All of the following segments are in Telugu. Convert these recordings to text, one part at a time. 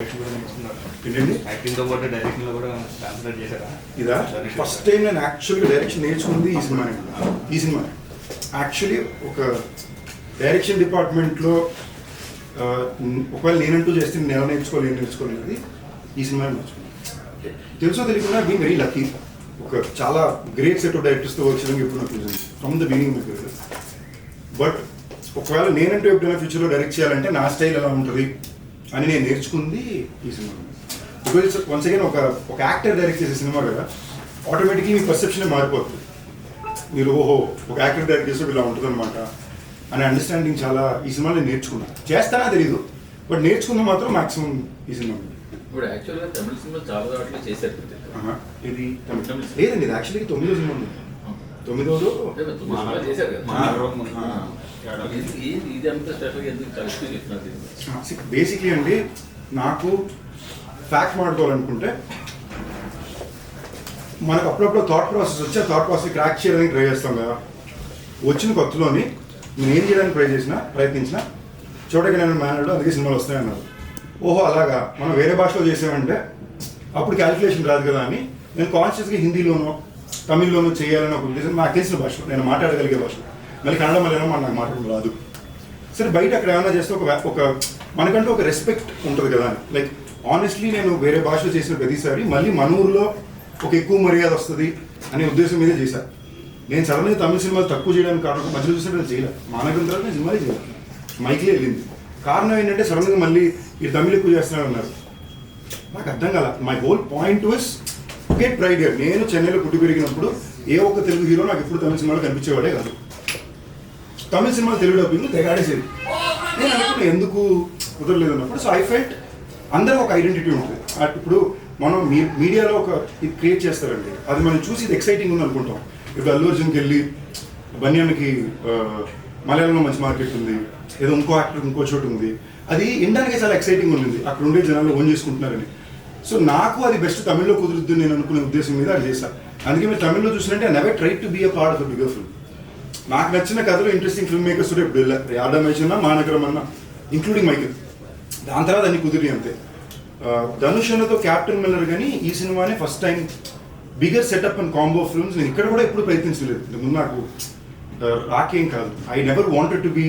డైరెక్షన్ కూడా నేర్చుకున్నారు. ఏంటండి యాక్టింగ్తో పాటు డైరెక్షన్లో కూడా కాన్సన్ట్రేట్ చేశారా? ఇదా ఫస్ట్ టైం నేను యాక్చువల్గా డైరెక్షన్ నేర్చుకుంది ఈ సినిమానే. ఈ సినిమా యాక్చువల్లీ ఒక డైరెక్షన్ డిపార్ట్మెంట్లో ఒకవేళ నేనంటూ చేస్తే నేను ఎలా నేర్చుకోలేదు ఈ సినిమా నేర్చుకున్నాను. తెలుసో తెలియకుండా బీయింగ్ వెరీ లక్కీ, ఒక చాలా గ్రేట్ సెట్ ఆఫ్ డైరెక్టర్స్తో వర్క్ చేయడానికి ఎప్పుడు నాకు చూసింది ఫ్రమ్ ద బిగినింగ్ మీకు. బట్ ఒకవేళ నేనంటూ ఎప్పుడైనా ఫ్యూచర్లో డైరెక్ట్ చేయాలంటే నా స్టైల్ ఎలా ఉంటుంది అని నేను నేర్చుకుంది ఈ సినిమా. బికాజ్ వన్స్ అగైన్ ఒక యాక్టర్ డైరెక్ట్ చేసే సినిమా కదా, ఆటోమేటిక్లీ మీ పర్సెప్షనే మారిపోతుంది. మీరు ఓహో ఒక యాక్టర్ డైరెక్ట్ చేస్తే ఇలా ఉంటుంది అనమాట అనే అండర్స్టాండింగ్ చాలా ఈ సినిమా నేను నేర్చుకున్నాను. చేస్తానా తెలీదు, బట్ నేర్చుకున్న మాత్రం మాక్సిమం ఈ సినిమా. ఇప్పుడు యాక్చువల్గా తమిళ సినిమా చాలా దాంట్లో చేశారు. ఇది లేదండి, ఇది యాక్చువల్లీ 9వ సినిమా ఉంది. 9వ చేశారు కదా. ఇది అంతా స్పెషల్గా ఎందుకు కలిసి చెప్తున్నారు? బేసిక్లీ అండి, నాకు ఫ్యాక్ట్ మాట్లాడుకోవాలనుకుంటే మనకు అప్పుడప్పుడు థాట్ ప్రాసెస్ వచ్చి ఆ థాట్ ప్రాసెస్ క్రాక్ చేయడానికి ట్రై చేస్తాం కదా. వచ్చిన కొత్తలోని నేను ఏం చేయడానికి ప్రయత్నించిన చోటకి నేను మేనడు అందుకే సినిమాలు వస్తాయన్నారు. ఓహో అలాగా మనం వేరే భాషలో చేసామంటే అప్పుడు క్యాలిక్యులేషన్ రాదు కదా అని నేను కాన్షియస్గా హిందీలోనో తమిళ్లోనూ చేయాలని ఒక ఉద్దేశం, నాకు తెలిసిన భాషలో నేను మాట్లాడగలిగే భాషలో. మళ్ళీ కన్నడ మలయాళం నాకు మాట్లాడడం రాదు. సరే బయట అక్కడ ఏమైనా చేస్తే ఒక మనకంటూ ఒక రెస్పెక్ట్ ఉంటుంది కదా అని. లైక్ ఆనెస్ట్లీ నేను వేరే భాషలో చేసిన ప్రతిసారి మళ్ళీ మన ఊరిలో ఒక ఎక్కువ మర్యాద వస్తుంది అనే ఉద్దేశం మీదే చేశాను. నేను సడన్గా తమిళ సినిమాలు తక్కువ చేయడానికి కారణం మధ్యలో చూసినట్టు చేయలేదు. మానగం తర్వాత నేను సినిమాలే చేయలేదు, మైక్లే వెళ్ళింది. కారణం ఏంటంటే సడన్గా మళ్ళీ ఈ తమిళ ఎక్కువ చేస్తున్నారు అన్నారు. నాకు అర్థం కాల. My whole point was get pride. నేను చెన్నైలో పుట్టి పెరిగినప్పుడు ఏ ఒక్క తెలుగు హీరో నాకు ఎప్పుడు తమిళ సినిమాలు కనిపించేవాడే కాదు. తమిళ సినిమాలు తెలుగు డబ్బింగ్ తెగాడేసేది. నేను అనుకున్నా ఎందుకు కుదరలేదు అన్నప్పుడు. సో ఐ ఫెల్ట్ అందరూ ఒక ఐడెంటిటీ ఉంటుంది. ఇప్పుడు మనం మీడియాలో ఒక ఇది క్రియేట్ చేస్తారండి, అది మనం చూసి ఇది ఎక్సైటింగ్ ఉంది అనుకుంటాం. ఇప్పుడు అల్లు అర్జున్కి వెళ్ళి బన్యాన్కి మలయాళంలో మంచి మార్కెట్ ఉంది, ఏదో ఇంకో యాక్టర్ ఇంకో చోటు ఉంది, అది వినడానికి చాలా ఎక్సైటింగ్ ఉంది, అక్కడ ఉండే జనాలు ఓన్ చేసుకుంటున్నారని. సో నాకు అది బెస్ట్ తమిళ్లో కుదురుద్దు నేను అనుకునే ఉద్దేశం మీద అది చేశాను. అందుకే మీరు తమిళ్లో చూసినట్టే I never try to be a part of the bigger film. నాకు నచ్చిన కథలో ఇంట్రెస్టింగ్ ఫిల్మ్ మేకర్స్ కూడా ఇప్పుడు వెళ్ళారు. యాడమేష్ అన్న, మానగరం అన్న, ఇంక్లూడింగ్ మైకిల్. దాని తర్వాత అన్ని కుదిరి అంతే. ధనుష్ అన్నతో క్యాప్టెన్ మిల్లర్ కానీ ఈ సినిమానే first time bigger setup and combo films నేను ఇక్కడ కూడా ఎప్పుడు ప్రయత్నించలేదు. ముందు నాకు రాకేం కాదు. I never wanted to be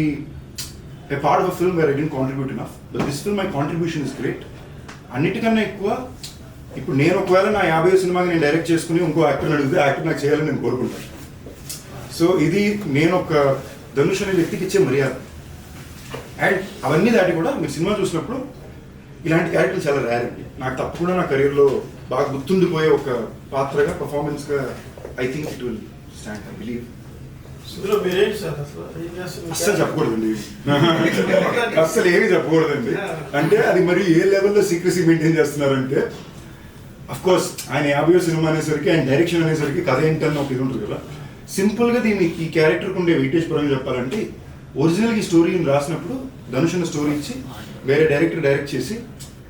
a part of a film where I didn't contribute enough. But this film my contribution is great. అన్నిటికన్నా ఎక్కువ ఇప్పుడు నేను ఒకవేళ నా 50వ సినిమాకి నేను డైరెక్ట్ చేసుకుని ఇంకో యాక్టర్ని అడిగితే యాక్టర్ నాకు చేయాలని నేను కోరుకుంటాను. సో ఇది నేను ఒక ధనుష్ అనే వ్యక్తికి ఇచ్చే మర్యాద. అండ్ అవన్నీ దాటి కూడా మీరు సినిమా చూసినప్పుడు ఇలాంటి క్యారెక్టర్లు చాలా రేర్ అండి. నాకు తప్పకుండా నా కెరీర్లో బాగా గుర్తుండిపోయే ఒక పాత్రగా పర్ఫార్మెన్స్గా I think it will stand. I believe. అస్సలు చెప్పకూడదండి, అస్సలు ఏమీ చెప్పకూడదండి. అంటే అది మరి ఏ లెవెల్లో సీక్రెసీ మెయింటైన్ చేస్తున్నారంటే, అఫ్ కోర్స్ ఆయన 50వ సినిమా అనేసరికి ఆయన డైరెక్షన్ అనేసరికి కథ ఏంటని ఒక ఇది ఉంటుంది కదా. సింపుల్గా దీన్ని ఈ క్యారెక్టర్కి ఉండే వెయిటేజ్ పరంగా చెప్పాలంటే, ఒరిజినల్గా ఈ స్టోరీని రాసినప్పుడు ధనుష్ అన్న స్టోరీ ఇచ్చి వేరే డైరెక్టర్ డైరెక్ట్ చేసి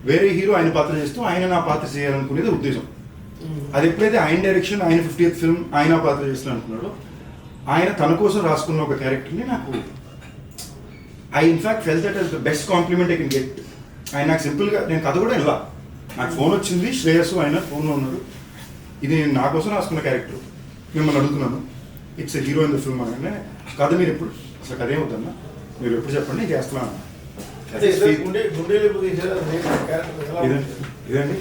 వేరే హీరో ఆయన పాత్ర చేస్తూ ఆయన నా పాత్ర చేయాలనుకునేది ఉద్దేశం. అది ఎప్పుడైతే ఆయన డైరెక్షన్ ఆయన 50th ఫిల్మ్ ఆయన పాత్ర చేస్తాను అనుకున్నాడో, ఆయన తన కోసం రాసుకున్న ఒక క్యారెక్టర్ని నాకు I in fact felt that as the best compliment I can get. ఆయన నాకు సింపుల్గా నేను కథ కూడా ఇలా నాకు ఫోన్ వచ్చింది, శ్రేయస్సు ఆయన ఫోన్లో ఉన్నాడు, ఇది నేను నా కోసం రాసుకున్న క్యారెక్టర్, మిమ్మల్ని అడుగుతున్నాను, it's a hero in the film అనగానే కథ మీరు ఎప్పుడు అసలు కథ ఏమవుతుందా మీరు ఎప్పుడు చెప్పండి నేను చేస్తున్నాను. ఇదండి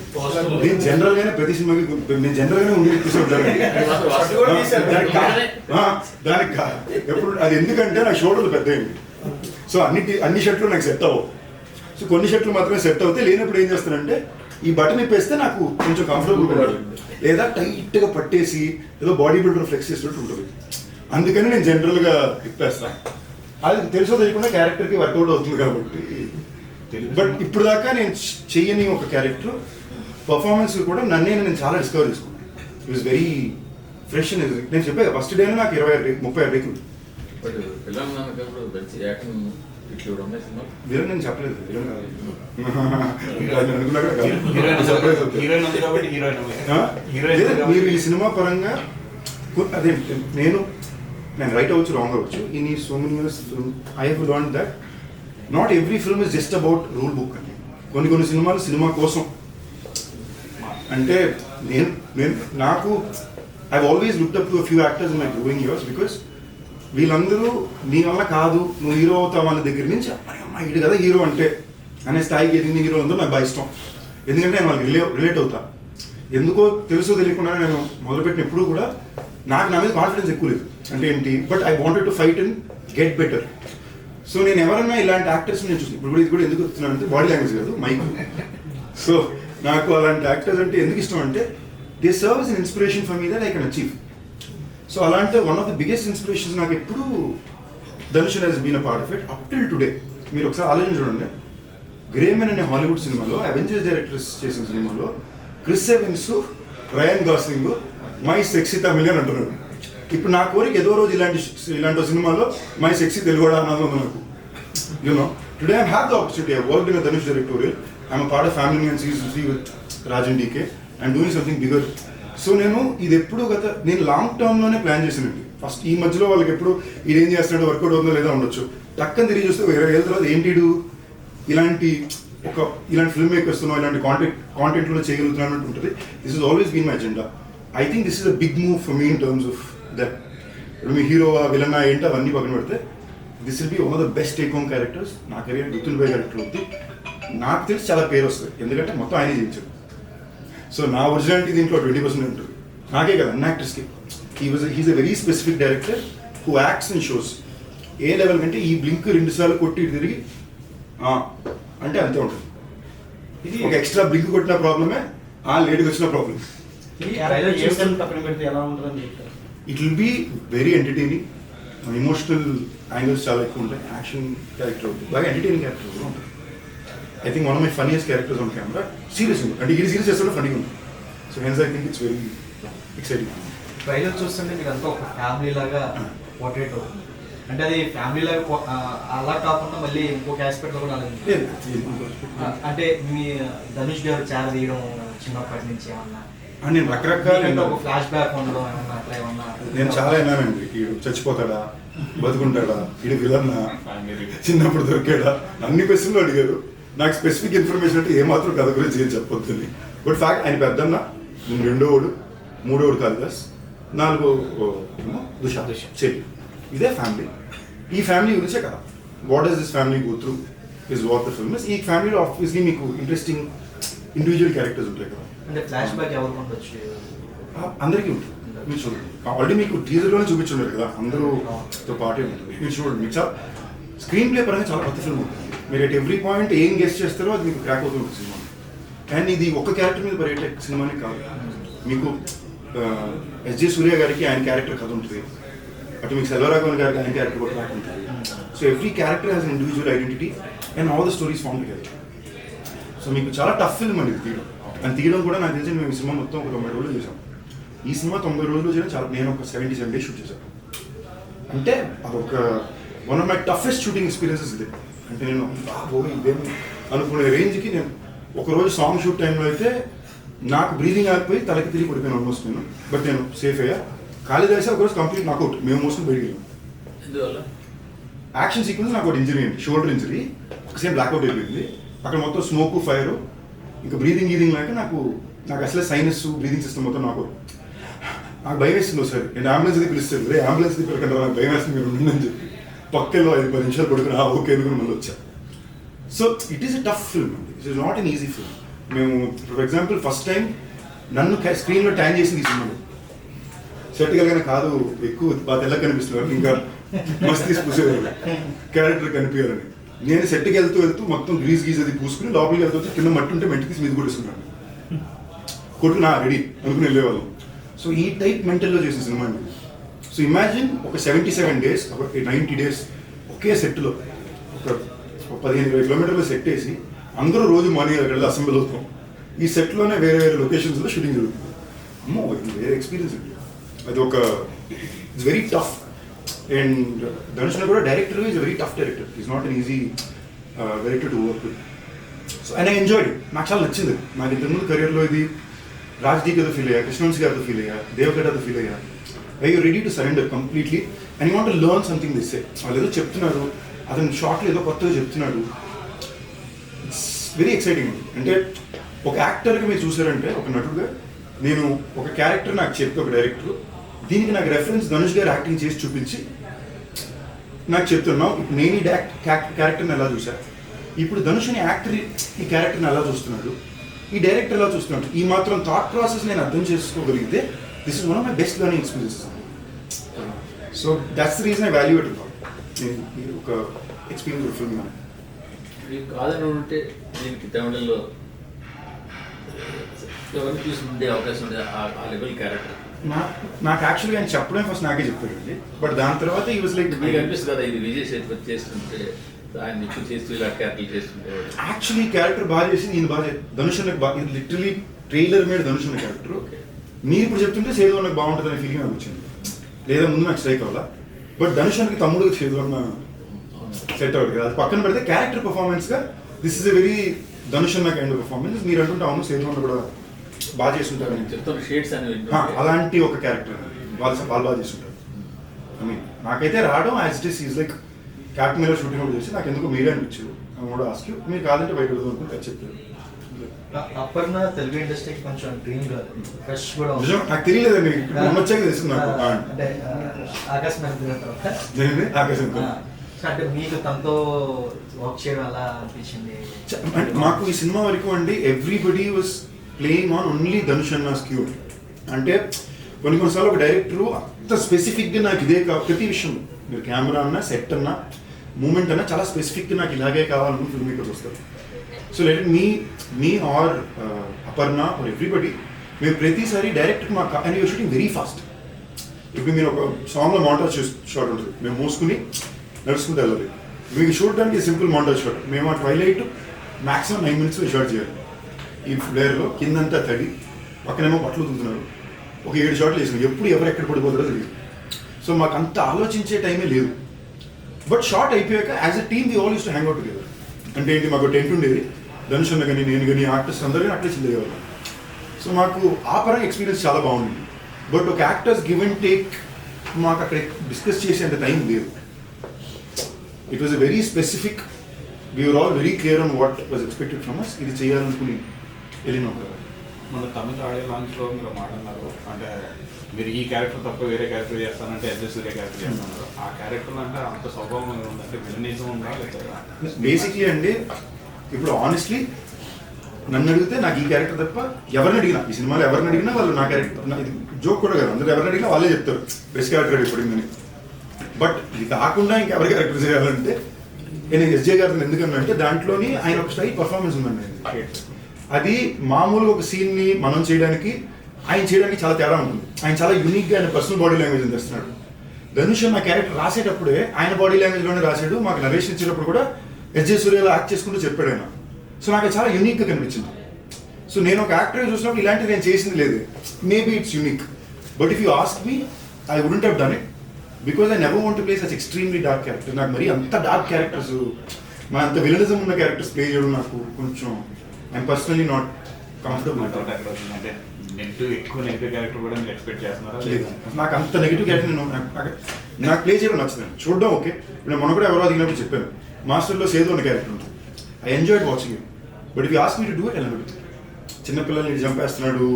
నేను జనరల్గానే ప్రతి సినిమాకి నేను జనరల్గానే ఉండి తీసుకుంటానండి. దానికి ఎప్పుడు అది ఎందుకంటే నాకు షోల్డర్లు పెద్ద అయింది. సో అన్ని షర్ట్లు నాకు సెట్ అవ్వవు. సో కొన్ని షర్ట్లు మాత్రమే సెట్ అవుతాయి. లేనప్పుడు ఏం చేస్తానంటే ఈ బటన్ ఇప్పేస్తే నాకు కొంచెం కంఫర్టబుల్గా ఉంటుంది, లేదా టైట్గా పట్టేసి ఏదో బాడీ బిల్డర్ ఫ్లెక్స్ చేసినట్టు ఉంటుంది. అందుకని నేను జనరల్గా ఇప్పేస్తాను. అది తెలుసో తెలియకుండా క్యారెక్టర్కి వర్కౌట్ అవుతుంది కాబట్టి. బట్ ఇప్పుడు దాకా నేను చెయ్యని ఒక క్యారెక్టర్ పర్ఫార్మెన్స్ కూడా నేను చాలా డిస్కవర్ చేసుకున్నాను. ఇట్ వాస్ వెరీ ఫ్రెష్ అని నేను చెప్పాను. ఫస్ట్ డేనే నాకు 30 రేకులు. వీరన్ నేను చెప్పలేదు. మీరు ఈ సినిమా పరంగా అదే నేను రైట్ అవ్వచ్చు, రాంగ్ అవ్వచ్చు. ఇన్ ఈ so many years I have learned that not every film is just about rule book అని. కొన్ని సినిమాలు సినిమా కోసం అంటే నాకు I always looked up to few actors in my growing years because వీళ్ళందరూ నీ వల్ల కాదు నువ్వు హీరో అవుతావు అన్న దగ్గర నుంచి అమ్మాయి ఇటు కదా హీరో అంటే అనే స్థాయికి ఎదిగిన హీరో అందరూ నాకు బాగా ఇష్టం. ఎందుకంటే నేను వాళ్ళకి రిలేట్ అవుతా. ఎందుకో తెలుసో తెలియకుండా నేను మొదలుపెట్టిన ఎప్పుడు కూడా నాకు నా మీద కాన్ఫిడెన్స్ ఎక్కువ లేదు. అంటే ఏంటి, but I wanted to fight and get better. So నేను ఎవరైనా ఇలాంటి యాక్టర్స్ నేను చూసి ఇప్పుడు కూడా ఇది కూడా ఎందుకు వస్తున్నాను అంటే బాడీ లాంగ్వేజ్ కాదు మైక్. సో నాకు అలాంటి యాక్టర్స్ అంటే ఎందుకు ఇష్టం అంటే they serve as an inspiration for me that I can achieve. So అలాంటి one of the biggest inspirations నాకు ఎప్పుడు Dhanush has been a part of it up till today. మీరు ఒకసారి ఆలోచన చూడండి, గ్రేమెన్ అనే హాలీవుడ్ సినిమాలో అవెంజర్స్ డైరెక్టర్స్ చేసిన సినిమాలో Chris Evans, Ryan Gosling my sexy Tamilian అంటున్నారు. ఇప్పుడు నా కోరిక ఏదో రోజు ఇలాంటి సినిమాలో మై సెక్సీ తెలుగు అన్నది ఉంది నాకు. You know today I have the opportunity. I worked in Dhanush directorial. I'm a part of family man season 3 with Rajan DK and doing something bigger. So నేను ఇది ఎప్పుడు నేను లాంగ్ టర్మ్లోనే ప్లాన్ చేసినట్టు. ఫస్ట్ ఈ మధ్యలో వాళ్ళకి ఎప్పుడు ఇది ఏం చేస్తున్నాడో వర్కౌట్ అవుతుందో లేదో ఉండొచ్చు. టక్కన తిరిగి చూస్తే 20 ఏళ్ళ తర్వాత ఏంటి ఇలాంటి ఫిల్మ్ మేకర్స్తో ఇలాంటి కాంటెంట్లో చేయగలుగుతున్నాను అని ఉంటుంది. This is always been my agenda. I think this is a big move for me in terms of that. ఇప్పుడు మీ హీరోవా విలనా ఏంటో అవన్నీ పక్కన పెడితే this will be one of the best take home characters. నా కెరీర్ గుర్తుండిపోయే క్యారెక్టర్ అవుతుంది. నాకు తెలిసి చాలా పేరు వస్తుంది ఎందుకంటే మొత్తం ఆయనే చేయించాడు. సో నా ఒరిజినాలిటీ దీంట్లో 20% ఉంటుంది. నాకే కదా అన్ని యాక్టర్స్కి. He's a very specific director who acts in shows. ఏ లెవెల్ కంటే ఈ బ్లింక్ 2 సార్లు కొట్టి ఇటు తిరిగి అంటే అంతే ఉంటుంది. ఇది ఒక ఎక్స్ట్రా బ్లింక్ కొట్టిన ప్రాబ్లమే, లేట్గా వచ్చిన problem. It will be very entertaining. Emotional angles చాలా ఎక్కువ ఉంటాయి. యాక్షన్ క్యారెక్టర్ అవుతుంది, బాగా ఎంటర్టైనింగ్ క్యారెక్టర్ కూడా ఉంటుంది. I think one of my funniest characters on camera. Serious ఉంది అంటే ఇది సీరియస్ చేస్తుంటే ఫన్నీగా ఉంది. So hence I think it's very exciting. Trailer చూస్తుంటే మీకు అంతా ఒక ఫ్యామిలీ లాగా పోర్ట్రేట్ అవుతుంది. అంటే అది ఫ్యామిలీ లాగా అలా కాకుండా మళ్ళీ ఇంకొక ఆస్పెక్ట్లో కూడా అంటే మీ ధనుష్ గారు చాలా తీయడం చిన్నప్పటి నుంచి ఏమన్నా నేను రకరకాల ఫ్లాష్ బ్యాక్ ఉండడం ఏమన్నా అట్లా ఏమన్నా నేను చాలా విన్నానండి. వీడు చచ్చిపోతాడా, బతుకుంటాడా, వీడు విలన్నా, చిన్నప్పుడు దొరికాడా, అన్ని క్వశ్చన్లు అడిగారు. నాకు స్పెసిఫిక్ ఇన్ఫర్మేషన్ అంటే ఏమాత్రం కథ గురించి ఏం చెప్పొద్దని. బట్ ఫ్యాక్ట్ ఆయన పెద్దన్న, నేను 2వ, 3వ కాళిదాస్, 4వ దుషా చెల్లి. ఇదే ఫ్యామిలీ. ఈ ఫ్యామిలీ గురించే కదా. What does this family go through is what the film is. ఈ ఫ్యామిలీలో ఆబ్వియస్లీ మీకు ఇంట్రెస్టింగ్ ఇండివిజువల్ క్యారెక్టర్స్ ఉంటాయి కదా. అంటే ఫ్లాష్ బ్యాక్ ఎవరు ఉండొచ్చు? అందరికీ ఉంటుంది. మీరు చూడండి, ఆల్రెడీ మీకు టీజర్లోనే చూపించున్నారు కదా, అందరూతో పాటే ఉంటుంది. మీరు చూడండి, మీకు చాలా స్క్రీన్ ప్లే పరంగా చాలా కొత్త ఫిల్మ్ ఉంటుంది. మీరు ఎట్ ఎవ్రీ పాయింట్ ఏం గెస్ట్ చేస్తారో అది మీకు క్రాక్ అవుతుంది సినిమా. అండ్ ఇది ఒక్క క్యారెక్టర్ మీద పర్యటే సినిమానే కాదు. మీకు ఎస్జే సూర్య గారికి ఆయన క్యారెక్టర్ కథ ఉంటుంది. అటు మీకు సెల్వరాఘవన్ గారికి ఆయన క్యారెక్టర్ కూడా ట్రాక్ ఉంటుంది. So every character has an individual identity and all the stories form together. So మీకు చాలా టఫ్ ఫిల్మ్ అండి ఇది తీయడం. అండ్ తీయడం కూడా నాకు తెలిసి మేము ఈ సినిమా మొత్తం ఒక 90 రోజులు చేసాం. ఈ సినిమా 90 రోజులు చేయడం చాలా, నేను ఒక 77 days షూట్ చేశాను. అంటే అదొక one of my toughest shooting experiences ఇదే. అంటే నేను ఇదేమి అనుకునే రేంజ్కి నేను ఒకరోజు సాంగ్ షూట్ టైంలో అయితే నాకు బ్రీదింగ్ ఆగిపోయి తలకి తిరిగి పడిపోయాను ఆల్మోస్ట్ నేను. బట్ నేను సేఫ్ అయ్యా. కాళిదాస్ ఒకరోజు కంప్లీట్ నాకౌట్, మేము మోసుకుని బయటికి వెళ్ళాం. యాక్షన్ సీక్వెన్స్ నాకు ఒకటి ఇంజరీ అండి, షోల్డర్ ఇంజరీ. ఒకసేపు బ్లాక్అవుట్ అయిపోయింది. అక్కడ మొత్తం స్మోక్, ఫైర్, ఇంకా బ్రీదింగ్ లేక నాకు అసలే సైనస్, బ్రీదింగ్ సిస్టమ్ మొత్తం నాకు భయం వేస్తుంది. ఒకసారి నేను అంబులెన్స్ అది పిలుస్తాను, అంబులెన్స్ పిలకండి, నాకు భయం వేస్తుంది మీరు ఉందని చెప్పి పక్కలో 5-10 నిమిషాలు పడుకుని ఓకే ఎందుకు మళ్ళీ వచ్చా. So it is a tough film అండి. It is not an easy film. మేము ఫర్ ఎగ్జాంపుల్ ఫస్ట్ టైం నన్ను స్క్రీన్లో ట్యాన్ చేసింది ఈ సినిమాలో. సెట్ కలిగిన కాదు, ఎక్కువ బాగా తెల్లగా కనిపిస్తున్నారు, ఇంకా మస్తు తీసి పూసేవారు క్యారెక్టర్ కనిపించాలని. నేను సెట్కి వెళ్తూ మొత్తం గ్రీజ్ అది పూసుకుని లోపలికి వెళ్తూ కింద మట్టి ఉంటే మెట్టి తీసి మీద కొట్టేసుకున్నాను. కొట్టు నా రెడీ అనుకుని వెళ్ళేవాళ్ళం. సో ఈ టైప్ మెంటల్లో చేసిన సినిమా అండి. సో ఇమాజిన్ ఒక 77 days, ఒక 90 days ఒకే సెట్లో ఒక 15-20 కిలోమీటర్ల సెట్ వేసి అందరూ రోజు మార్నింగ్ అక్కడ అసెంబ్లీ అవుతాం. ఈ సెట్లోనే వేరే లొకేషన్స్లో షూటింగ్ జరుగుతుంది. అమ్మో ఇది వేరే ఎక్స్పీరియన్స్ అండి. అది ఒక it's very tough. And Dhanush కూడా director is very tough director. Is not an easy director to work with. So and I enjoyed. నాకు చాలా నచ్చింది. నాకు ఇంతకుముందు కెరియర్లో ఇది రాజ్దీప్తో ఫీల్ అయ్యా, కృష్ణవంశీ గారితో ఫీల్ అయ్యా, దేవగడ్డతో ఫీల్ అయ్యా. I you ready to surrender completely and you want to learn something this. వాళ్ళు ఏదో చెప్తున్నారు, అతను షార్ట్లో ఏదో కొత్తగా చెప్తున్నాడు. Very exciting. అంటే ఒక యాక్టర్గా మీరు చూసారంటే, ఒక నటుడుగా నేను ఒక క్యారెక్టర్ నాకు చెప్తే ఒక డైరెక్టర్ దీనికి నాకు రెఫరెన్స్ ధనుష్ గారు యాక్టింగ్ చేసి చూపించి నాకు చెప్తున్నావు, ఇప్పుడు నేను ఈ క్యారెక్టర్ని ఎలా చూసాను, ఇప్పుడు ధనుష్ని యాక్టర్ ఈ క్యారెక్టర్ని ఎలా చూస్తున్నాడు, ఈ డైరెక్టర్ ఎలా చూస్తున్నాడు, ఈ మాత్రం థాట్ ప్రాసెస్ నేను అర్థం చేసుకోగలిగితే this is one of my best learning experiences. So that's the reason I value it నేను ఒక ఎక్స్పీరియన్స్ ఫిల్మ్. మీకు కాదని ఉంటే దీనికి తమిళంలో ఎవరిని తీసుకుంటే అవకాశం ఉండే ఆ లెవెల్ క్యారెక్టర్ నాకు యాక్చువల్గా ఆయన చెప్పడం ఫస్ట్ నాకే చెప్పాడండి. బట్ దాని తర్వాత ఈ వాజ్ లైక్ మీకు అనిపిస్తుంది కదా ఇది విజయ్ సేతుపతి చేస్తుంటే ఆయన ఎక్కువ చేస్తూ ఇలా క్యారెక్టర్ చేస్తుంటే యాక్చువల్లీ క్యారెక్టర్ బాగా చేసి నేను బాగా ధనుష్ అన్నకు బాగా ఇది లిటరలీ ట్రైలర్ మీద ధనుష్ అన్న క్యారెక్టర్ మీరు ఇప్పుడు చెప్తుంటే సేదు అన్నకు బాగుంటుంది అనే ఫీలింగ్ నాకు వచ్చింది. లేదా ముందు నాకు స్ట్రైక్ అవ్వాలా, బట్ ధనుష్ అన్నకి తమ్ముడు సేదు అన్న సెట్ అవ్వదు కదా. అది పక్కన పెడితే క్యారెక్టర్ పర్ఫార్మెన్స్గా this is a very Dhanush అన్న కైండ్ ఆఫ్ పర్ఫార్మెన్స్. మీరు అంటుంటే అవును సేదు అన్న కూడా బాగా చేస్తుంటారు చెప్తాను షేడ్స్ అనేవి అలాంటి ఒక క్యారెక్టర్ వాళ్ళు బాగా చేస్తుంటారు. ఐ మీన్ నాకైతే రావడం as it is like captain మీద షూటింగ్ కూడా చేసి నాకు ఎందుకు మీరే అనిపించారు కూడా ఆస్క్ మీరు కాదంటే బయట అనుకుంటే చెప్పారు. అప్పర్న తెలుగు ఇండస్ట్రీకి కొంచెం డ్రీమ్ కాదు, ఫ్రెష్ కూడా నిజం నాకు తెలియలేదండి, వచ్చాక తెలిసింది నాకు. అంటే ఆకాశం ఆకాశం అంటే మీకు తనతో వర్క్ చేయడం అలా అనిపించింది. మాకు ఈ సినిమా వరకు అండి everybody was playing on only Dhanush అన్నాస్ క్యూ. అంటే కొన్నిసార్లు ఒక డైరెక్టరు అంత స్పెసిఫిక్గా నాకు ఇదే ప్రతి విషయం మీరు కెమెరా అన్నా సెట్ అన్నా మూమెంట్ అన్నా చాలా స్పెసిఫిక్గా నాకు ఇలాగే కావాలని ఫిల్మ్ మేకర్స్ వస్తారు. So let me or Aparna or everybody మేము ప్రతిసారి డైరెక్ట్గా మాకు and your shooting very fast. ఇప్పుడు మీరు ఒక సాంగ్లో మాంటాజ్ షాట్ ఉంటుంది, మేము మోసుకుని నడుచుకుంటూ వెళ్ళాలి. మీకు చూడడానికి సింపుల్ మాంటాజ్ షాట్, మేము ఆ ట్వైలైట్ మ్యాక్సిమం 9 minutes షాట్ చేయాలి. ఈ ఫ్లేర్లో కిందంతా తడి, పక్కనేమో బట్టలు తుంటున్నారు, ఒక 7 షాట్లు వేసినాం, ఎప్పుడు ఎవరు ఎక్కడ పడిపోతారో తెలియదు. సో మాకు అంత ఆలోచించే టైమే లేదు. బట్ షార్ట్ అయిపోయాక as a team we all used to hang out together. అంటే ఏంటి, మాకు టెంట్ ఉండేది, ధనుష్ అన్న కానీ నేను కానీ ఆర్టిస్ట్ అందరూ కానీ అట్లే చిల్లేవాళ్ళం. సో మాకు ఆ పరంగా ఎక్స్పీరియన్స్ చాలా బాగుంది. బట్ ఒక యాక్టర్స్ గివ్ అండ్ టేక్ మాకు అక్కడ డిస్కస్ చేసేంత టైం లేదు. It was a very specific, we're all very clear on what was expected from us. ఇది చేయాలనుకుని వెళ్ళినాం కదా. మన తమిళ ఆడియో లాంచ్లో మీరు మాట్లాడినారు, అంటే మీరు ఈ క్యారెక్టర్ తప్ప వేరే క్యారెక్టర్ చేస్తానంటే అడ్జస్ట్ క్యారెక్టర్ చేస్తున్నారు. ఆ క్యారెక్టర్ అంటే అంత స్వభావం ఉందంటే విలనిజం ఉందా లేదా? బేసిక్లీ అండి ఇప్పుడు ఆనెస్ట్లీ నన్ను అడిగితే నాకు ఈ క్యారెక్టర్ తప్ప ఎవరిని అడిగినా, ఈ సినిమాలో ఎవరిని అడిగినా వాళ్ళు నా క్యారెక్టర్, ఇది జోక్ కూడా కదా, అందరూ ఎవరిని అడిగినా వాళ్ళే చెప్తారు బెస్ట్ క్యారెక్టర్ అయిపోయిందని. బట్ ఇది కాకుండా ఇంకెవరి క్యారెక్టర్ చేయాలంటే నేను ఎస్జే గారిని ఎందుకన్నా అంటే దాంట్లోని ఆయన ఒక స్టైల్ పర్ఫార్మెన్స్ ఉందండి. అది మామూలుగా ఒక సీన్ని మనం చేయడానికి ఆయన చేయడానికి చాలా తేడా ఉంటుంది. ఆయన చాలా యూనిక్గా ఆయన పర్సనల్ బాడీ లాంగ్వేజ్ తెస్తున్నాడు. ధనుష్ నా క్యారెక్టర్ రాసేటప్పుడే ఆయన బాడీ లాంగ్వేజ్లోనే రాశాడు. మాకు నరేషన్ ఇచ్చేటప్పుడు కూడా ఎస్జే సూర్యలో యాక్ట్ చేసుకుంటూ చెప్పాడు ఆయన. సో నాకు చాలా యూనిక్గా కనిపించింది. సో నేను ఒక యాక్టర్ చూసినప్పుడు ఇలాంటివి నేను చేసింది లేదు. Maybe it's unique, but if you ask me I wouldn't have done it because I never want to play such extremely dark character. నాకు మరి అంత డార్క్ క్యారెక్టర్స్, మన అంత విలనిజం ఉన్న క్యారెక్టర్స్ ప్లే చేయడం నాకు కొంచెం ఐఎమ్ పర్సనలీ నాట్ కంఫర్టబుల్. అంటే ఎక్కువ నెగిటివ్ క్యారెక్టర్ కూడా మీరు ఎక్స్పెక్ట్ చేస్తున్నారా? నాకు అంత నెగిటివ్ క్యారెక్టర్ నాకు ప్లే చేయడం నచ్చదు. చూడడం ఓకే. ఇప్పుడు మొన్న కూడా ఎవరో అడిగినప్పుడు చెప్పాను, మాస్టర్లో సేదు అన్న క్యారెక్టర్ ఉంటుంది, I enjoyed watching it. But if you ask me to do it ఎలా పెడుతుంది, చిన్నపిల్లల్ని చంపేస్తున్నాడు,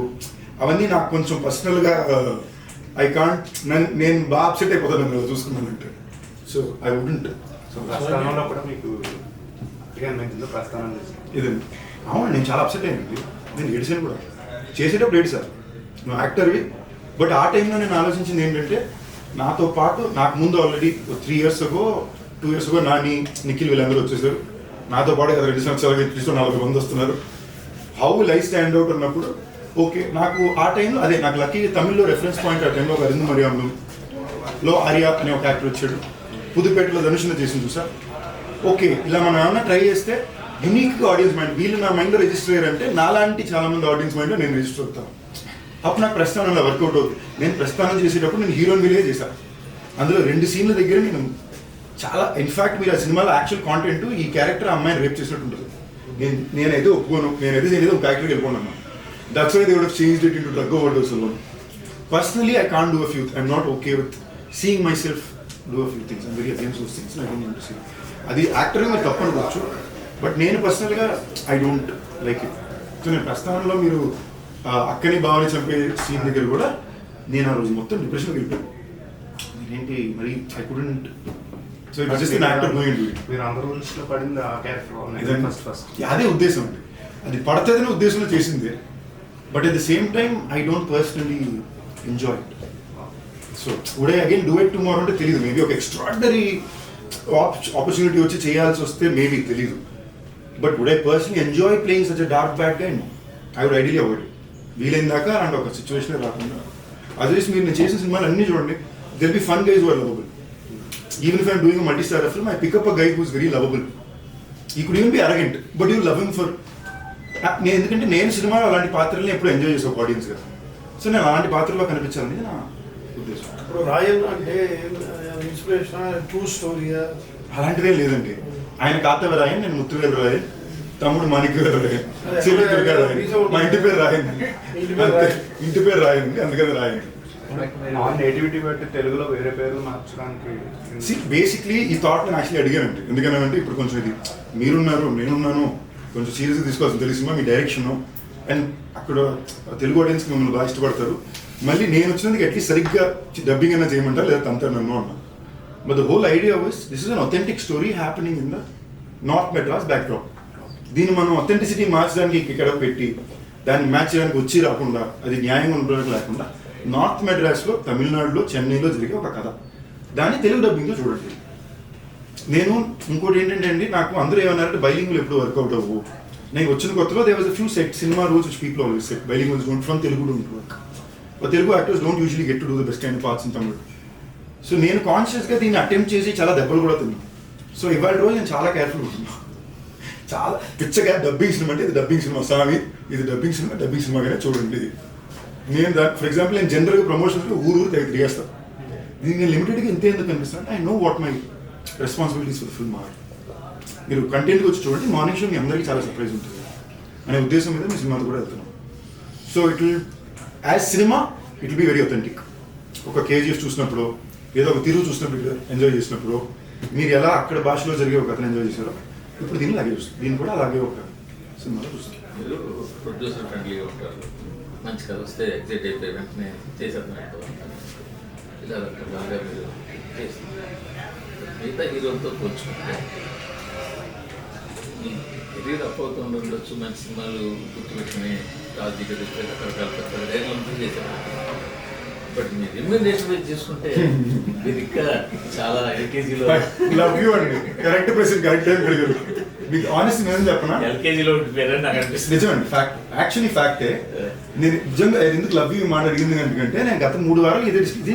అవన్నీ నాకు కొంచెం పర్సనల్గా ఐ కాంట్, నేను బాగా అప్సెట్ అయిపోతాను చూసుకున్నానంటే. So I wouldn't. సో ప్రస్థానంలో కూడా మీకు ప్రస్థానం ఇదండి. అవును, నేను చాలా అప్సెట్ అయ్యానండి. నేను ఏడిసాను కూడా, చేసేటప్పుడు ఏడిసాను. నువ్వు యాక్టర్వి, బట్ ఆ టైంలో నేను ఆలోచించింది ఏంటంటే నాతో పాటు నాకు ముందు already 3 years ago 2 years ago Nani, Nikhil వీళ్ళందరూ వచ్చేసారు. నాతో పాటు 2 సంవత్సరాలుగా 340 మంది వస్తున్నారు. How will I stand out అన్నప్పుడు ఓకే, నాకు ఆ టైంలో అదే నాకు లక్కీ తమిళ్లో రెఫరెన్స్ పాయింట్. ఆ టైంలో అరిందు మరియంలో ఆర్య అనే ఒక యాక్టర్ వచ్చాడు. పుదుపేటలో ధనుషుని చేసింది చూసా. ఓకే, ఇలా మనం ఏమన్నా ట్రై చేస్తే యూనిక్గా ఆడియన్స్ మైండ్, వీళ్ళు నా మైండ్లో రిజిస్టర్ అయ్యారంటే నాలాంటి చాలా మంది ఆడియన్స్ మైండ్లో నేను రిజిస్టర్ అవుతాను. అప్పుడు నాకు ప్రస్థానంలో వర్కౌట్ అవుతుంది. నేను ప్రస్థానం చేసేటప్పుడు నేను హీరోయిన్ వీలే చేశాను. అందులో 2 సీన్ల దగ్గర నేను చాలా, ఇన్ఫాక్ట్ మీరు ఆ సినిమాలో యాక్చువల్ కాంటెంట్ ఈ క్యారెక్టర్ అమ్మాయిని రేప్ చేసినట్టు ఉంటుంది. నేనైతే ఒప్పుకోను, నేనైతే ఒక క్యారెక్టర్కి వెళ్ళిపోన్నాను. That's why they would have changed it into drug overdose alone. Personally I can't do a few, I'm not okay with seeing myself do a few things. I'm very against those things. I don't want to see. అది యాక్టర్గా మీరు తప్పనుకోవచ్చు, బట్ నేను పర్సనల్గా I don't like it. So నేను ప్రస్థానంలో మీరు అక్కని బావని చంపే సీన్ దగ్గర కూడా నేను ఆ రోజు మొత్తం డిప్రెషన్కి వెళ్ళిపోయాను. ఏంటి మరి I couldn't. So it just an actor going to it. మీరు అందరూ దృష్టిలో పడింది ఆ క్యారెక్టర్ ఫస్ట్. అదే ఉద్దేశం అండి, అది పడుతుందనే ఉద్దేశంలో చేసింది. But at the same time I don't personally enjoy it. So would I again do it tomorrow అంటే తెలియదు. మేబీ ఒక ఎక్స్ట్రాడినరీ ఆపర్చునిటీ వచ్చి చేయాల్సి వస్తే మేబీ తెలీదు. But would I personally enjoy playing such a dark bad guy? I would ideally avoid. వీలైన దాకా అలాంటి ఒక సిచ్యువేషన్ రాకుండా. అదర్వైజ్ మీరు నేను చేసిన సినిమాలు అన్నీ చూడండి, they'll be fun guys who are lovable. Even if I'm doing a multi-star film, I pick up a guy who's very lovable. He could even be arrogant, but you love him for. ఎందుకంటే నేను సినిమాలో అలాంటి పాత్రల్ని ఎప్పుడు ఎంజాయ్ చేసే ఆడియన్స్ కదా. సో నేను అలాంటి పాత్రలో కనిపించాలని నా ఉద్దేశం. ఇప్పుడు రాయన్ అంటే ఇన్స్పిరేషన్ ట్రూ స్టోరీయా? అలాంటిదే లేదండి. ఆయన కాతవ రాయన్, నేను ముత్తువేలు రాయన్, తమ్ముడు మాణిక్యవేలు రాయన్, చెల్లి దుర్గా రాయన్, మా ఇంటి పేరు రాయన్, ఇంటి పేరు రాయన్, అందుకని రాయన్. నేటివిటీ బట్టి తెలుగులో వేరే పేర్లు మార్చడానికి బేసిక్లీ ఈ థాట్ నేను యాక్చువల్లీ అడిగానండి. ఎందుకనంటే ఇప్పుడు కొంచెం ఇది మీరున్నారు నేనున్నాను కొంచెం సీరియస్గా తీసుకోవాల్సిన తెలిసిందా మీ డైరెక్షన్, అండ్ అక్కడ తెలుగు ఆడియన్స్కి మిమ్మల్ని బాగా ఇష్టపడతారు. మళ్ళీ నేను వచ్చినందుకు అట్లీస్ట్ సరిగ్గా డబ్బింగ్ అయినా చేయమంటారు, లేదా తంతారు నన్ను అన్నా. But the whole idea was this is an authentic story happening in the north Madras backdrop. దీన్ని మనం అథెంటిసిటీ మార్చడానికి ఇక్కడ పెట్టి దాన్ని మ్యాచ్ చేయడానికి వచ్చి రాకుండా, అది న్యాయంగా ఉండడానికి లేకుండా నార్త్ మెడ్రాస్లో, తమిళనాడులో, చెన్నైలో జరిగే ఒక కథ, దాన్ని తెలుగు డబ్బింగ్లో చూడండి. నేను ఇంకోటి ఏంటంటే అండి, నాకు అందరూ ఏమన్నారంటే బైలింగ్లో ఎప్పుడు వర్కౌట్ అవ్వు. నేను వచ్చిన కొత్తలో there was a few set cinema rules which people always set bilingual don't from Telugu don't work. Telugu actors don't usually get to do the best kind parts in Tamil. So నేను కాన్షియస్గా దీన్ని అటెంప్ట్ చేసి చాలా దెబ్బలు కూడా తిన్నాను. సో ఇవాళ రోజు నేను చాలా కేర్ఫుల్ ఉంటున్నాను. చాలా పిచ్చగా డబ్బింగ్ సినిమా అంటే ఇది డబ్బింగ్ సినిమా స్వామి, ఇది డబ్బింగ్ సినిమాగానే చూడండి. నేను ఫర్ ఎగ్జాంపుల్ నేను జనరల్గా ప్రమోషన్స్లో ఊరు దగ్గర తిరిగేస్తాను. దీన్ని నేను లిమిటెడ్గా ఇంతే ఎందుకు కనిపిస్తాను అంటే I know what my responsibilities for the film or. మీరు కంటెంట్కి వచ్చి చూడండి, మార్నింగ్ షో మీ అందరికీ చాలా సర్ప్రైజ్ ఉంటుంది అనే ఉద్దేశం మీద మీ సినిమాతో కూడా వెళ్తున్నాం. So it will as cinema it will be very authentic. ఒక కేజీఎఫ్ చూసినప్పుడు, ఏదో ఒక తిరుగు చూసినప్పుడు ఎంజాయ్ చేసినప్పుడు, మీరు ఎలా అక్కడ భాషలో జరిగే ఒక కథను ఎంజాయ్ చేశారో ఇప్పుడు దీన్ని అలాగే చూస్తుంది. దీన్ని కూడా అలాగే ఒక సినిమాలో చూస్తుంది. మీరు ప్రొడ్యూసర్ ఫ్రెండ్లీగా ఉంటారు, మంచి కథ వస్తే ఎగ్జైట్ అయిపోయి వెంటనే చేసేద్దాం ఇలా బాగా మీరు చేస్తున్నారు. మిగతా హీరోలతో పోల్చుకుంటే మీ కెరీర్ అప్ అవుతూ ఉండొచ్చు, మంచి సినిమాలు గుర్తుపెట్టుకుని రాజకీయ రకరకాల రేట్లంతా చేశారు. బట్ మీ రెమ్యునరేషన్ వైజ్ చూసుకుంటే మీరు ఇంకా చాలా ఎల్కేజీలో లవ్ యూ అండి. కరెక్ట్ ప్రెసెంట్ కరెక్ట్ టైం అడిగారు. మీకు ఆనెస్ట్ నేను చెప్పనా, ఎల్కేజీలో ఉండిపోయారని నాకు అనిపిస్తుంది. నిజమండి, ఫ్యాక్ట్, యాక్చువల్లీ ఫ్యాక్టే. నేను నిజంగా ఎందుకు లవ్ యూ మాట అడిగింది ఎందుకంటే నేను గత 3 వారాలు ఇది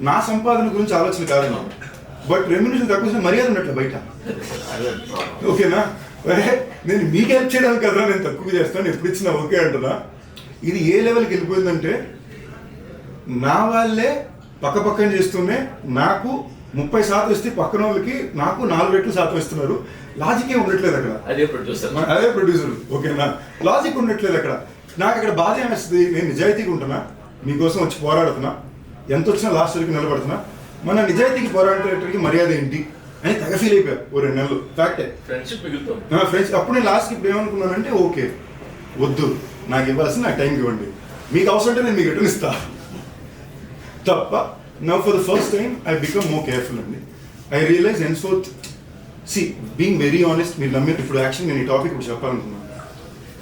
నా సంపాదన గురించి ఆలోచన కాదు నాకు. బట్ రెమ్యునరేషన్ తక్కువ మర్యాద ఉన్నట్లు బయట. ఓకేనా, నేను మీకు హెల్ప్ చేయడానికి కదా నేను తక్కువ చేస్తాను, ఎప్పుడు ఇచ్చినా ఓకే అంటున్నా. ఇది ఏ లెవెల్కి వెళ్ళిపోయిందంటే నా వాళ్ళే పక్కపక్కన చేస్తూనే నాకు 30% ఇస్తే పక్కన వాళ్ళకి నాకు 4 రెట్లు శాతం ఇస్తున్నారు. లాజిక్ ఏం ఉండట్లేదు అక్కడ. అదే ప్రొడ్యూసర్. ఓకేనా, లాజిక్ ఉండట్లేదు అక్కడ. నాకు అక్కడ బాధ ఏమేస్తుంది, నేను నిజాయితీగా ఉంటున్నా, మీకోసం వచ్చి పోరాడుతున్నా, ఎంత వచ్చినా లాస్ట్ వరకు నిలబడుతున్నా, మన నిజాయితీకి పోరాడేటరికి మర్యాద ఏంటి అని తెగ ఫీల్ అయిపోయారు ఓ 2 నెలలు. ఫ్యాక్టే, ఫ్రెండ్షిప్ మిగులుతాం. ఫ్రెండ్స్. అప్పుడు నేను లాస్ట్కి ఇప్పుడు ఏమనుకున్నానంటే ఓకే వద్దు, నాకు ఇవ్వాల్సిన నాకు టైంకి ఇవ్వండి, మీకు అవసరం అంటే నేను మీకు రిటర్న్ ఇస్తా తప్ప. Now for the first time I become more careful అండి. I realize henceforth being very honest. మీరు నమ్మి ఇప్పుడు యాక్చువల్లీ నేను ఈ టాపిక్ ఇప్పుడు చెప్పాలనుకున్నాను.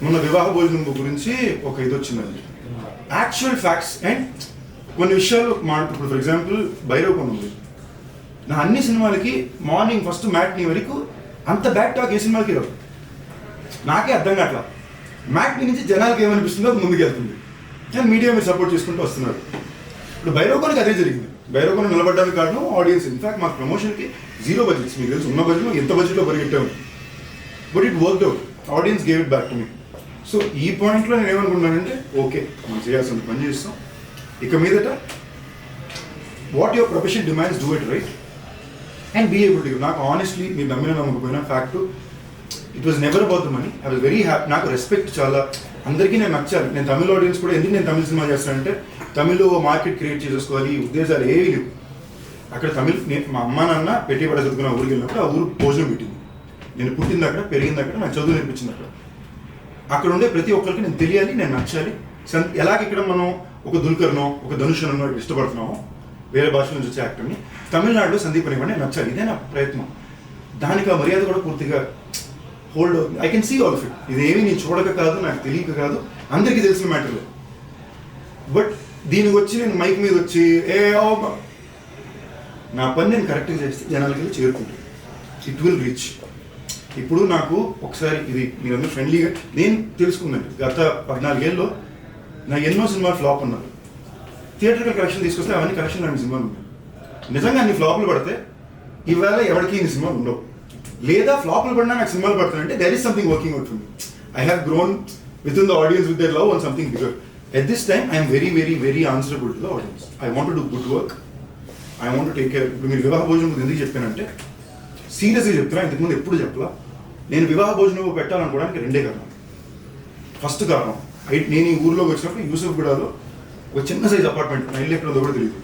మొన్న వివాహ భోజనం గురించి ఒక ఇది వచ్చిందండి, యాక్చువల్ ఫ్యాక్ట్స్ అండ్ కొన్ని విషయాలు ఇప్పుడు ఫర్ ఎగ్జాంపుల్ భైరవకొండ ఉంది. నా అన్ని సినిమాలకి మార్నింగ్ ఫస్ట్ మ్యాట్నీ వరకు అంత బ్యాక్ టాక్ ఏ సినిమాలకి రావు. నాకే అర్థం కావట్లా, మ్యాట్నీ నుంచి జనాలకి ఏమనిపిస్తుందో ముందుకు వెళ్తుంది, కానీ మీడియా మీరు సపోర్ట్ చేసుకుంటూ వస్తున్నారు. ఇప్పుడు భైరవకొండకి అదే జరిగింది. భైరవకొండ నిలబడడానికి కారణం ఆడియన్స్. ఇన్ఫాక్ట్ మాకు ప్రమోషన్కి 0 బడ్జెట్స్, మీకు తెలుసు ఉన్న బడ్జెట్లో ఎంత బడ్జెట్లో పరిగెట్టాము, but it worked out. Audience gave it back to me. So ఈ పాయింట్లో నేను ఏమనుకున్నానంటే ఓకే మనం చేయాల్సిన పని చేస్తాం, ఇక మీదట what your profession demands do it right and be able to give. నాకు ఆనెస్ట్లీ మీరు నమ్మిన నమ్మకపోయినా fact it was never about the money. I was very happy. నాకు రెస్పెక్ట్ చాలా, అందరికీ నేను నచ్చాలి. నేను తమిళ ఆడియన్స్ కూడా ఎందుకు నేను తమిళ సినిమా చేస్తానంటే తమిళ్లో మార్కెట్ క్రియేట్ చేసేసుకోవాలి ఉద్దేశాలు ఏవి లేవు. అక్కడ తమిళ్ మా అమ్మ నాన్న పెట్టి పడ చదువుకున్న ఊరికి వెళ్ళినప్పుడు ఆ ఊరు భోజనం పెట్టింది. నేను పుట్టింది అక్కడ, పెరిగింది అక్కడ, నాకు చదువు నేర్పించింది అక్కడ. అక్కడ ఉండే ప్రతి ఒక్కరికి నేను తెలియాలి, నేను నచ్చాలి. ఎలాగ ఇక్కడ మనం ఒక దుల్కర్నో ఒక ధనుషనో ఇష్టపడుతున్నామో వేరే భాష నుంచి వచ్చే యాక్టర్ని, తమిళనాడులో సందీప్ అనేవాడిని నేను నచ్చాలి. ఇదే నా ప్రయత్నం. దానికి ఆ మర్యాద కూడా పూర్తిగా హోల్డ్ అవుతుంది. I can see all of it. ఇదేమి నేను చూడక కాదు, నాకు తెలియక కాదు, అందరికీ తెలిసిన మ్యాటర్లే. బట్ దీనికి వచ్చి నేను మైక్ మీద వచ్చి నా పని నేను కరెక్ట్గా చేస్తే జనాలకి వెళ్ళి చేరుకుంటాను. It will reach. ఇప్పుడు నాకు ఒకసారి ఇది మీరందరూ ఫ్రెండ్లీగా నేను తెలుసుకుందండి. గత 14 ఏళ్ళలో నా ఎన్నో సినిమాలు ఫ్లాప్ ఉన్నారు. థియేటర్కల్ కలెక్షన్ తీసుకొస్తే అవన్నీ కలెక్షన్ లాంటి సినిమాలు ఉన్నాయి. నిజంగా అన్ని ఫ్లాప్లు పడితే ఇవాళ ఎవరికి ఇన్ని సినిమాలు ఉండవు. లేదా ఫ్లాప్లు పడినా నాకు సినిమాలు పడుతున్నాయంటే there is something working out for me. I have grown with in the audience with their love on something bigger. At this time I'm very very very answerable to the audience. I want to do good work. I want to take care. ఇప్పుడు మీరు వివాహ భోజనం ఎందుకు చెప్పానంటే సీరియస్గా చెప్తున్నా, ఇంతకుముందు ఎప్పుడు చెప్పలా. నేను వివాహ భోజనం పెట్టాలనుకోవడానికి 2 కారణం. ఫస్ట్ కారణం, నేను ఈ ఊర్లోకి వచ్చినప్పుడు యూసఫ్గూడలో ఒక చిన్న సైజ్ అపార్ట్మెంట్, నా ఇల్లు ఎక్కడ ఉందో కూడా తెలియదు.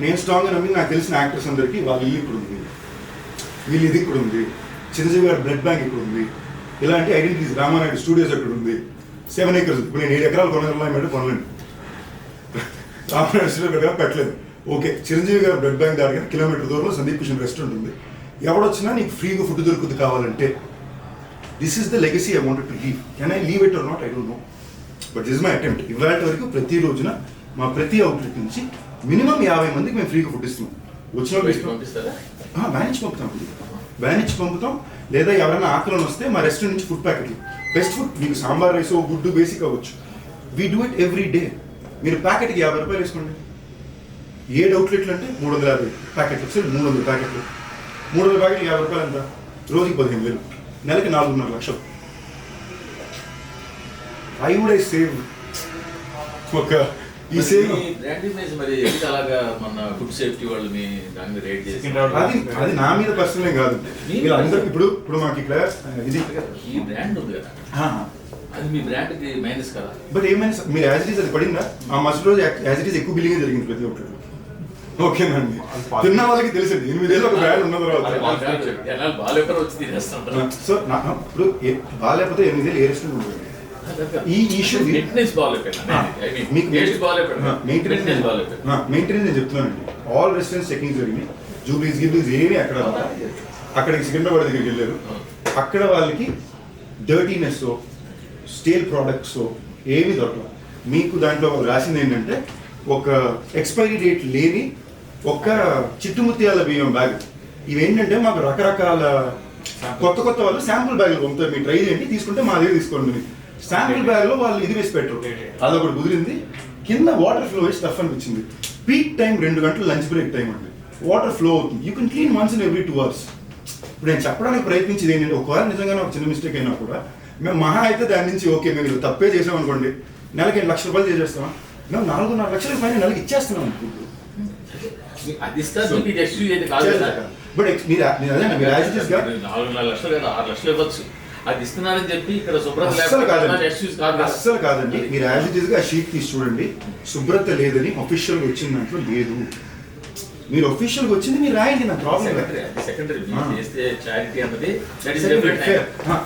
నేను స్ట్రాంగ్గా నమ్మి నాకు తెలిసిన యాక్టర్స్ అందరికీ వాళ్ళ ఇల్లు ఇక్కడ ఉంది, వీళ్ళు ఇది ఇక్కడ ఉంది, చిరంజీవి గారి బ్లడ్ బ్యాంక్ ఇక్కడ ఉంది, ఇలాంటి ఐడెంటిటీస్. రామానాయుడు స్టూడియోస్ ఎక్కడ ఉంది, 7 acres. ఇప్పుడు నేను 7 ఎకరాలు కొనగలను కొనలేను. రామానాయుడు స్టూడియో పెట్టలేదు. ఓకే, చిరంజీవి గారి బ్లడ్ బ్యాంక్ దాకా కిలోమీటర్ దూరంలో సందీప్ కిషన్ రెస్టారెంట్ ఉంది. ఎవడొచ్చినా నీకు ఫ్రీగా ఫుడ్ దొరుకుతుంది కావాలంటే. This is the legacy I wanted to leave. Can I leave it or not, I don't know. But this my attempt. ఇవాళ వరకు ప్రతి రోజున మా ప్రతి అవుట్లెట్ నుంచి మినిమం 50 మందికి మేము ఫ్రీగా ఫుడ్ ఇస్తున్నాం. వచ్చిన వ్యాన్ ఇచ్చి పంపుతాం. లేదా ఎవరైనా ఆకలిని వస్తే మా రెస్టారెంట్ నుంచి ఫుడ్ ప్యాకెట్లు, బెస్ట్ ఫుడ్, మీకు సాంబార్ రైస్ గుడ్డు బేసిక్ అవ్వచ్చు. We do it every day. మీరు ప్యాకెట్కి 50 రూపాయలు వేసుకోండి. 7 అవుట్లెట్లు అంటే 350 ప్యాకెట్లు, 300 ప్యాకెట్లు. 300 ప్యాకెట్లు 50 రూపాయలు ఎంత? రోజుకి 15,000, నెలకి 4.5 లక్షలు. ఐ వుడ్ ఐ సేవ్ ఒక ఈ సేవ్. మరి అలాగా మన ఫుడ్ సేఫ్టీ వాళ్ళు మీ దాన్ని రేట్ చేసి అది నా మీద పర్సనల్ కాదు. వీళ్ళందరూ ఇప్పుడు మాకు ఇక్కడ ఇది ఈ బ్రాండ్ ఉంది కదా, అది మీ బ్రాండ్ కి మైనస్ కదా. బట్ ఏమైనా మీరు యాజ్ ఇట్ ఈస్ అది పడిందా? ఆ మస్ట్ రోజు యాజ్ ఇట్ ఈస్ ఎక్కువ బిల్లింగ్ జరిగింది ప్రతి ఒక్కరు. ఓకేనండి, తిన్న వాళ్ళకి తెలిసింది 8 ఏళ్ళు ఒక బ్రాండ్ ఉన్న తర్వాత. సో ఇప్పుడు బాగాలేకపోతే 8 ఏళ్ళు ఏ రెస్టారెంట్ ఉంటుంది. ఈ ఇష్యూ మెయింటెనెన్స్ నేను చెప్తున్నానండి. ఆల్ రెస్టారెంట్స్ చెకింగ్ జరిగినాయి. జూబ్లీస్ ఏమి అక్కడికి సికింద్రాబాద్ దగ్గరికి వెళ్ళారు. అక్కడ వాళ్ళకి డర్టీనెస్, స్టేల్ ప్రోడక్ట్స్ ఏమీ దొరకదు. మీకు దాంట్లో రాసింది ఏంటంటే ఒక ఎక్స్పైరీ డేట్ లేని ఒక చిట్టుముత్యాల బియ్యం బ్యాగ్. ఇవేంటంటే మాకు రకరకాల కొత్త వాళ్ళు శాంపుల్ బ్యాగులు పంపుతారు, మీరు ట్రై చేయండి, తీసుకుంటే మా దగ్గర తీసుకోండి. శాంపుల్ బ్యాగ్లో వాళ్ళు ఇది వేసి పెట్టరు. అదొకటి కుదిరింది. కింద వాటర్ ఫ్లో వేసి స్టఫ్ అనిపించింది. పీక్ టైం 2 గంటలు లంచ్ బ్రేక్ టైం అండి. వాటర్ ఫ్లో అవుతుంది. You can clean once in every 2 hours. ఇప్పుడు నేను చెప్పడానికి ప్రయత్నించేది ఏంటంటే ఒకవేళ నిజంగానే ఒక చిన్న మిస్టేక్ అయినా కూడా మేము మహా అయితే దాని నుంచి ఓకే మేము ఇది తప్పే చేసాం అనుకోండి, నెలకి 8 లక్షల రూపాయలు చేసేస్తాం. మేము 4.5 లక్షల పైన నెలకి ఇచ్చేస్తున్నాం. బట్ మీరు అదే మీరు యాజ్ ఇట్ ఈస్ గా 4.5 లక్షలు కదా 6 లక్షలు ఇవ్వచ్చు. అది ఇస్తున్నారని చెప్పి ఇక్కడ శుభ్రత అస్సలు కాదండి. మీరు యాజ్ ఇట్ ఈస్ గా షీట్ తీసి చూడండి. శుభ్రత లేదని అఫీషియల్ గా వచ్చిన దాంట్లో లేదు. మీరు అఫీషియల్ గా వచ్చింది మీరు రాయండి, నా ప్రాబ్లం.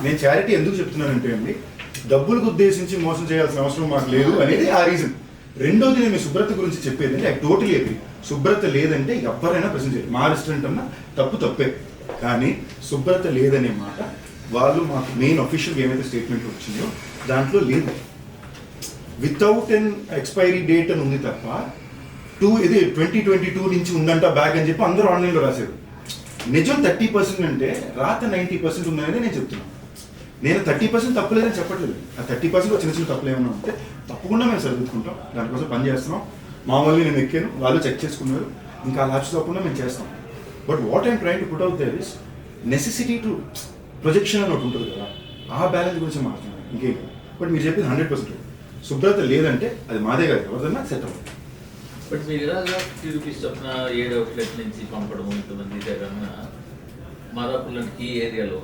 నేను చారిటీ ఎందుకు చెప్తున్నానంటే అండి, డబ్బులకు ఉద్దేశించి మోసం చేయాల్సిన అవసరం మాకు లేదు అనేది ఆ రీజన్. రెండోది నేను శుభ్రత గురించి చెప్పేది ఐ టోటలీ అగ్రీ. శుభ్రత లేదంటే ఎవరైనా ప్రశ్న చేయాలి. మా రెస్టారెంట్ అన్నా తప్పే, కానీ శుభ్రత లేదనే మాట వాళ్ళు మాకు మెయిన్ అఫీషియల్గా ఏమైతే స్టేట్మెంట్ వచ్చిందో దాంట్లో లేదు. వితౌట్ ఎన్ ఎక్స్పైరీ డేట్ అని ఉంది తప్ప 2022 నుంచి ఉందంట బ్యాగ్ అని చెప్పి అందరూ ఆన్లైన్లో రాశారు. నిజం 30% అంటే రాత 90% ఉందనేది నేను చెప్తున్నాను. నేను 30% తప్పలేదని చెప్పట్లేదు. ఆ 30% చిన్న చిన్న తప్పులు ఏమన్నా ఉంటే తప్పకుండా మేము సరిదిద్దుకుంటాం. దానికోసం పని చేస్తున్నాం. మామూలుగా నేను ఎక్కాను, వాళ్ళు చెక్ చేసుకున్నారు, ఇంకా అలా తప్పకుండా మేము చేస్తాం. But what I'm trying to put out there is necessity to projection అని ఒకటి ఉంటుంది కదా, ఆ బ్యాలెన్స్ గురించి మాట్లాడుతున్నాను, ఇంకేం కాదు. బట్ మీరు చెప్పింది 100% శుభ్రత లేదంటే అది మాదే కాదు, ఎవరిదన్నా సెట్ అవ్వదు. బట్ మీరు ఇలాగా 50 రూపీస్ చొప్పున 7 అవుట్లెట్ నుంచి పంపడం ఇంతమంది దగ్గర మాదాపూర్ ఈ ఏరియాలో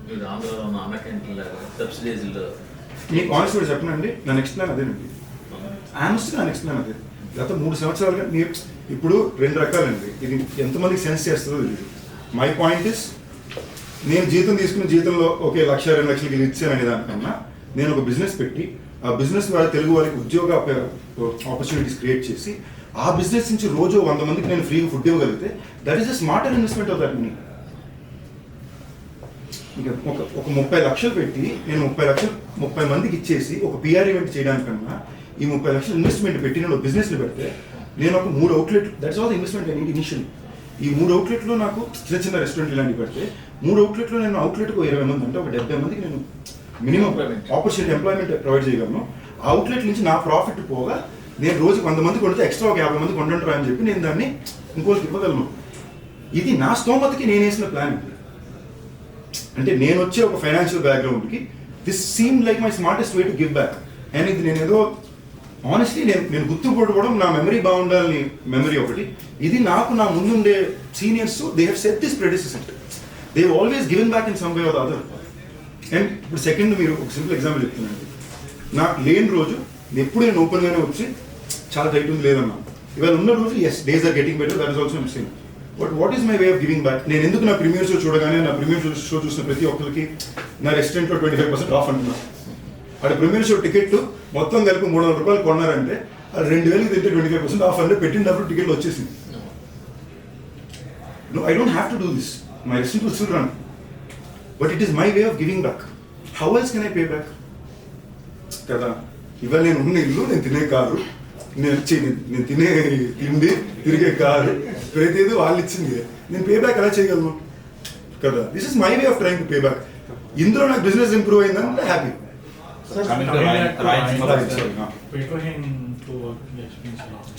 మీరు ఆంధ్రాలో ఉన్న అన్న క్యాంటీన్ సబ్సిడీస్లో మీకు ఆనెస్ట్గా చెప్పనండి, నా నెక్స్ట్ ప్లాన్ అదేనండి. ఆనెస్ట్గా నా నెక్స్ట్ ప్లాన్ అదే. గత 3 సంవత్సరాలుగా మీరు ఇప్పుడు 2 రకాలండి. ఇది ఎంతమందికి సెన్స్ చేస్తుందో తెలియదు. మై పాయింట్ ఇస్ నేను జీతం తీసుకున్న జీతంలో ఓకే 1,00,000 2 లక్షలకి ఇది ఇచ్చాను అనే దానికన్నా నేను ఒక బిజినెస్ పెట్టి ఆ బిజినెస్ ద్వారా తెలుగు వారికి ఉద్యోగ ఆపర్చునిటీస్ క్రియేట్ చేసి ఆ బిజినెస్ నుంచి రోజు 100 మందికి నేను ఫ్రీగా ఫుడ్ ఇవ్వగలిగితే that is a smarter investment of that money. ఇంకా ఒక 30 లక్షలు పెట్టి నేను 30 మందికి ఇచ్చేసి ఒక పిఆర్ ఈవెంట్ చేయడానికన్నా ఈ 30 లక్షలు ఇన్వెస్ట్మెంట్ పెట్టి నేను బిజినెస్ని పెడితే నేను ఒక 3 outlet that's all investment I need initial. ఈ 3 అవుట్లెట్లో నాకు చిన్న రెస్టారెంట్ ఇలాంటివి పెడితే 3 అవుట్లెట్లో నేను అవుట్లెట్కు 20 మంది అంటే ఒక 70 మందికి నేను మినిమం ఆపర్చునిటీ ఎంప్లాయ్మెంట్ ప్రొవైడ్ చేయగలను. ఆ అవుట్లెట్ నుంచి నా ప్రాఫిట్ పోగా నేను రోజుకి 100 మంది కొడితే ఎక్స్ట్రా ఒక 50 మంది కొంటుంటారా అని చెప్పి నేను దాన్ని ఇంకోటికి ఇవ్వగలను. ఇది నా స్తోమతకి నేను వేసిన ప్లాన్. అంటే నేను వచ్చే ఒక ఫైనాన్షియల్ బ్యాక్గ్రౌండ్కి this seem like my smartest way to give back. And ఇది నేను ఏదో ఆనెస్ట్లీ నేను గుర్తుపట్టుకోవడం నా మెమరీ బాగుండాలని మెమరీ ఒకటి. ఇది నాకు నా ముందుండే seniors they have set this predecessor. They have always given back in some way or other. And ఇప్పుడు సెకండ్ మీరు ఒక సింపుల్ ఎగ్జాంపుల్ చెప్తున్నాను. నాకు లేని రోజు ఎప్పుడు నేను ఓపెన్గానే వచ్చి చాలా టైట్ ఉంది లేదన్నా. ఇవాళ ఉన్న రోజు as days are getting better, that is also missing. But what is my way of giving back? నేను ఎందుకు నా ప్రీమియర్ షో చూడగానే నా ప్రీమియర్ షో చూసిన ప్రతి ఒక్కరికి నా రెస్టారెంట్లో 25% ఆఫ్ అంటున్నా. అక్కడ ప్రీమియర్ షో టికెట్ మొత్తం కలిపి 300 రూపాయలు కొన్నారంటే అది 2,000కి తింటే 25% ఆఫ్ అంటే పెట్టినప్పుడు టికెట్లు వచ్చేసింది. No, I don't have to do this. My restaurant will still run. But it is my way of giving back. How else can I pay back? కదా ఇవాళ నేను ఉన్న ఇల్లు, నేను తినే కారు, నేను తినే తిండి, తిరిగే కారు, ప్రతిదీ వాళ్ళు ఇచ్చింది. నేను పే బ్యాక్ ఎలా చేయగలను కదా? This is my way of trying to pay back. ఇందులో నాకు బిజినెస్ ఇంప్రూవ్ అయిందంటే హ్యాపీ.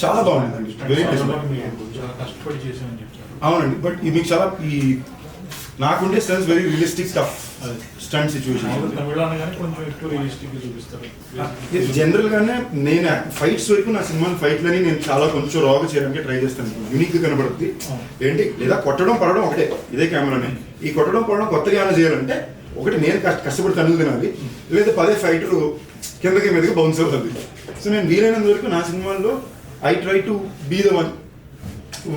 చాలా బాగుంది, వెరీ కష్టపడి చేసామని చెప్తారు. అవునండి. బట్ మీకు చాలా ఈ నాకుండే stunts very realistic tough stunt situation. General గానే నేను ఫైట్స్ వరకు నా సినిమా ఫైట్లని నేను చాలా కొంచెం రాగా చేయడానికి ట్రై చేస్తాను. యూనిక్ గా కనబడుతుంది ఏంటి, లేదా కొట్టడం పడడం ఒకటే ఇదే కెమెరానే. ఈ కొట్టడం పడడం కొత్తగా ఏమైనా చేయాలంటే ఒకటి నేను కష్టపడి తనులు తినాలి, లేదా 10 ఫైటరు కిందకి మీదకి బౌన్స్ అవుతుంది. సో నేను వీలైనంత వరకు నా సినిమాల్లో I try to be the one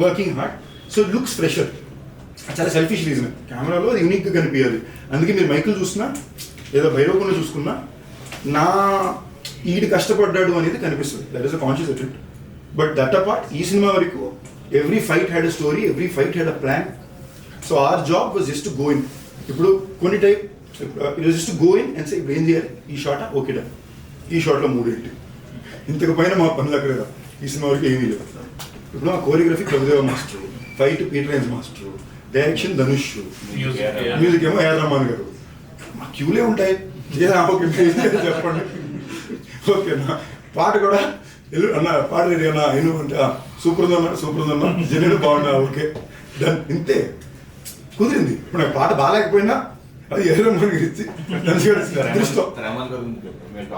working hard. So it looks fresher. చాలా సెల్ఫిష్ రీజన్, కెమెరాలో అది యూనిక్గా కనిపించాలి. అందుకే మీరు మైకులు చూసినా లేదా భైరవకుండా చూసుకున్నా నా ఈడు కష్టపడ్డాడు అనేది కనిపిస్తుంది. That is a conscious attempt. But that apart ఈ సినిమా వరకు every fight had a story, every fight had a plan. So our job was just to go in. ఇప్పుడు కొన్ని type it was just to go in and say ఇప్పుడు ఏం చేయాలి, ఈ షాట్ ఓకే డన్, ఈ షాట్లో 3 ఏంటి, ఇంతకు పైన మా పనులు అక్కడ ఈ సినిమా వరకు ఏమీ లేదు. ఇప్పుడు మా choreography Prabhudeva master, fight Peter range master, direction Dhanush, music ఏమో ఏఆర్ రహమాన్ గారు. మా క్యూలే ఉంటాయి. చెప్పండి ఓకేనా. పాట కూడా ఎల్లు అన్న పాట రెడీ అన్న అయిను అంటే సూపర్ ఉందన్నా జనరల్ బాగున్నా ఓకే డన్, ఇంతే కుదిరింది. ఇప్పుడు నాకు పాట బాగాలేకపోయినా అది ఏఆర్ రహమాన్ గారు ఇచ్చి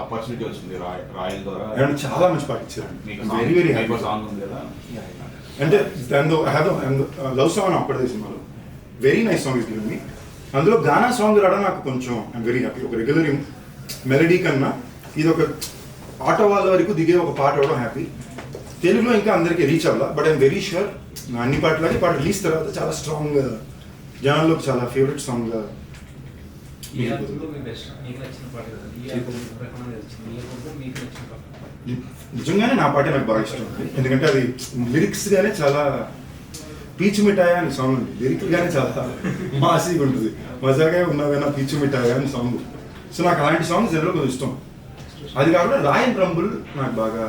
ఆపర్చునిటీ వచ్చింది రాయల్ ద్వారా. చాలా మంచి పాట ఇచ్చారు. వెరీ వెరీ హ్యాపీ సాంగ్ ఉంది కదా. అంటే దాని లవ్ సాంగ్ అప్పటిదే సినిమాలో very nice song is given me. అందులో గానా సాంగ్ రావడం నాకు కొంచెం ఐఎమ్ వెరీ హ్యాపీ. ఒక రెగ్యులర్ మెలడీ కన్నా ఇది ఒక ఆటో వాళ్ళ వరకు దిగే ఒక పాట అవడం హ్యాపీ. తెలుగులో ఇంకా అందరికీ రీచ్ అవ్వాల. బట్ ఐఎమ్ వెరీ షూర్ నా అన్ని పాటలకి పాట రిలీజ్ తర్వాత చాలా స్ట్రాంగ్గా జనాల్లోకి చాలా ఫేవరెట్ సాంగ్గా. నిజంగానే నా పాటే నాకు బాగా ఇష్టం. ఎందుకంటే అది లిరిక్స్ గానే చాలా పీచు మిఠాయ అని సాంగ్ ఉంది. లిరిక్ గానే చాలా మాసీగా ఉంటుంది. మజాగా ఉన్నావైనా పీచు మిఠాయ అని సాంగ్. సో నాకు అలాంటి సాంగ్స్ జనరల్ కొంచెం ఇష్టం. అది కాకుండా రాయన్ రంబుల్ నాకు బాగా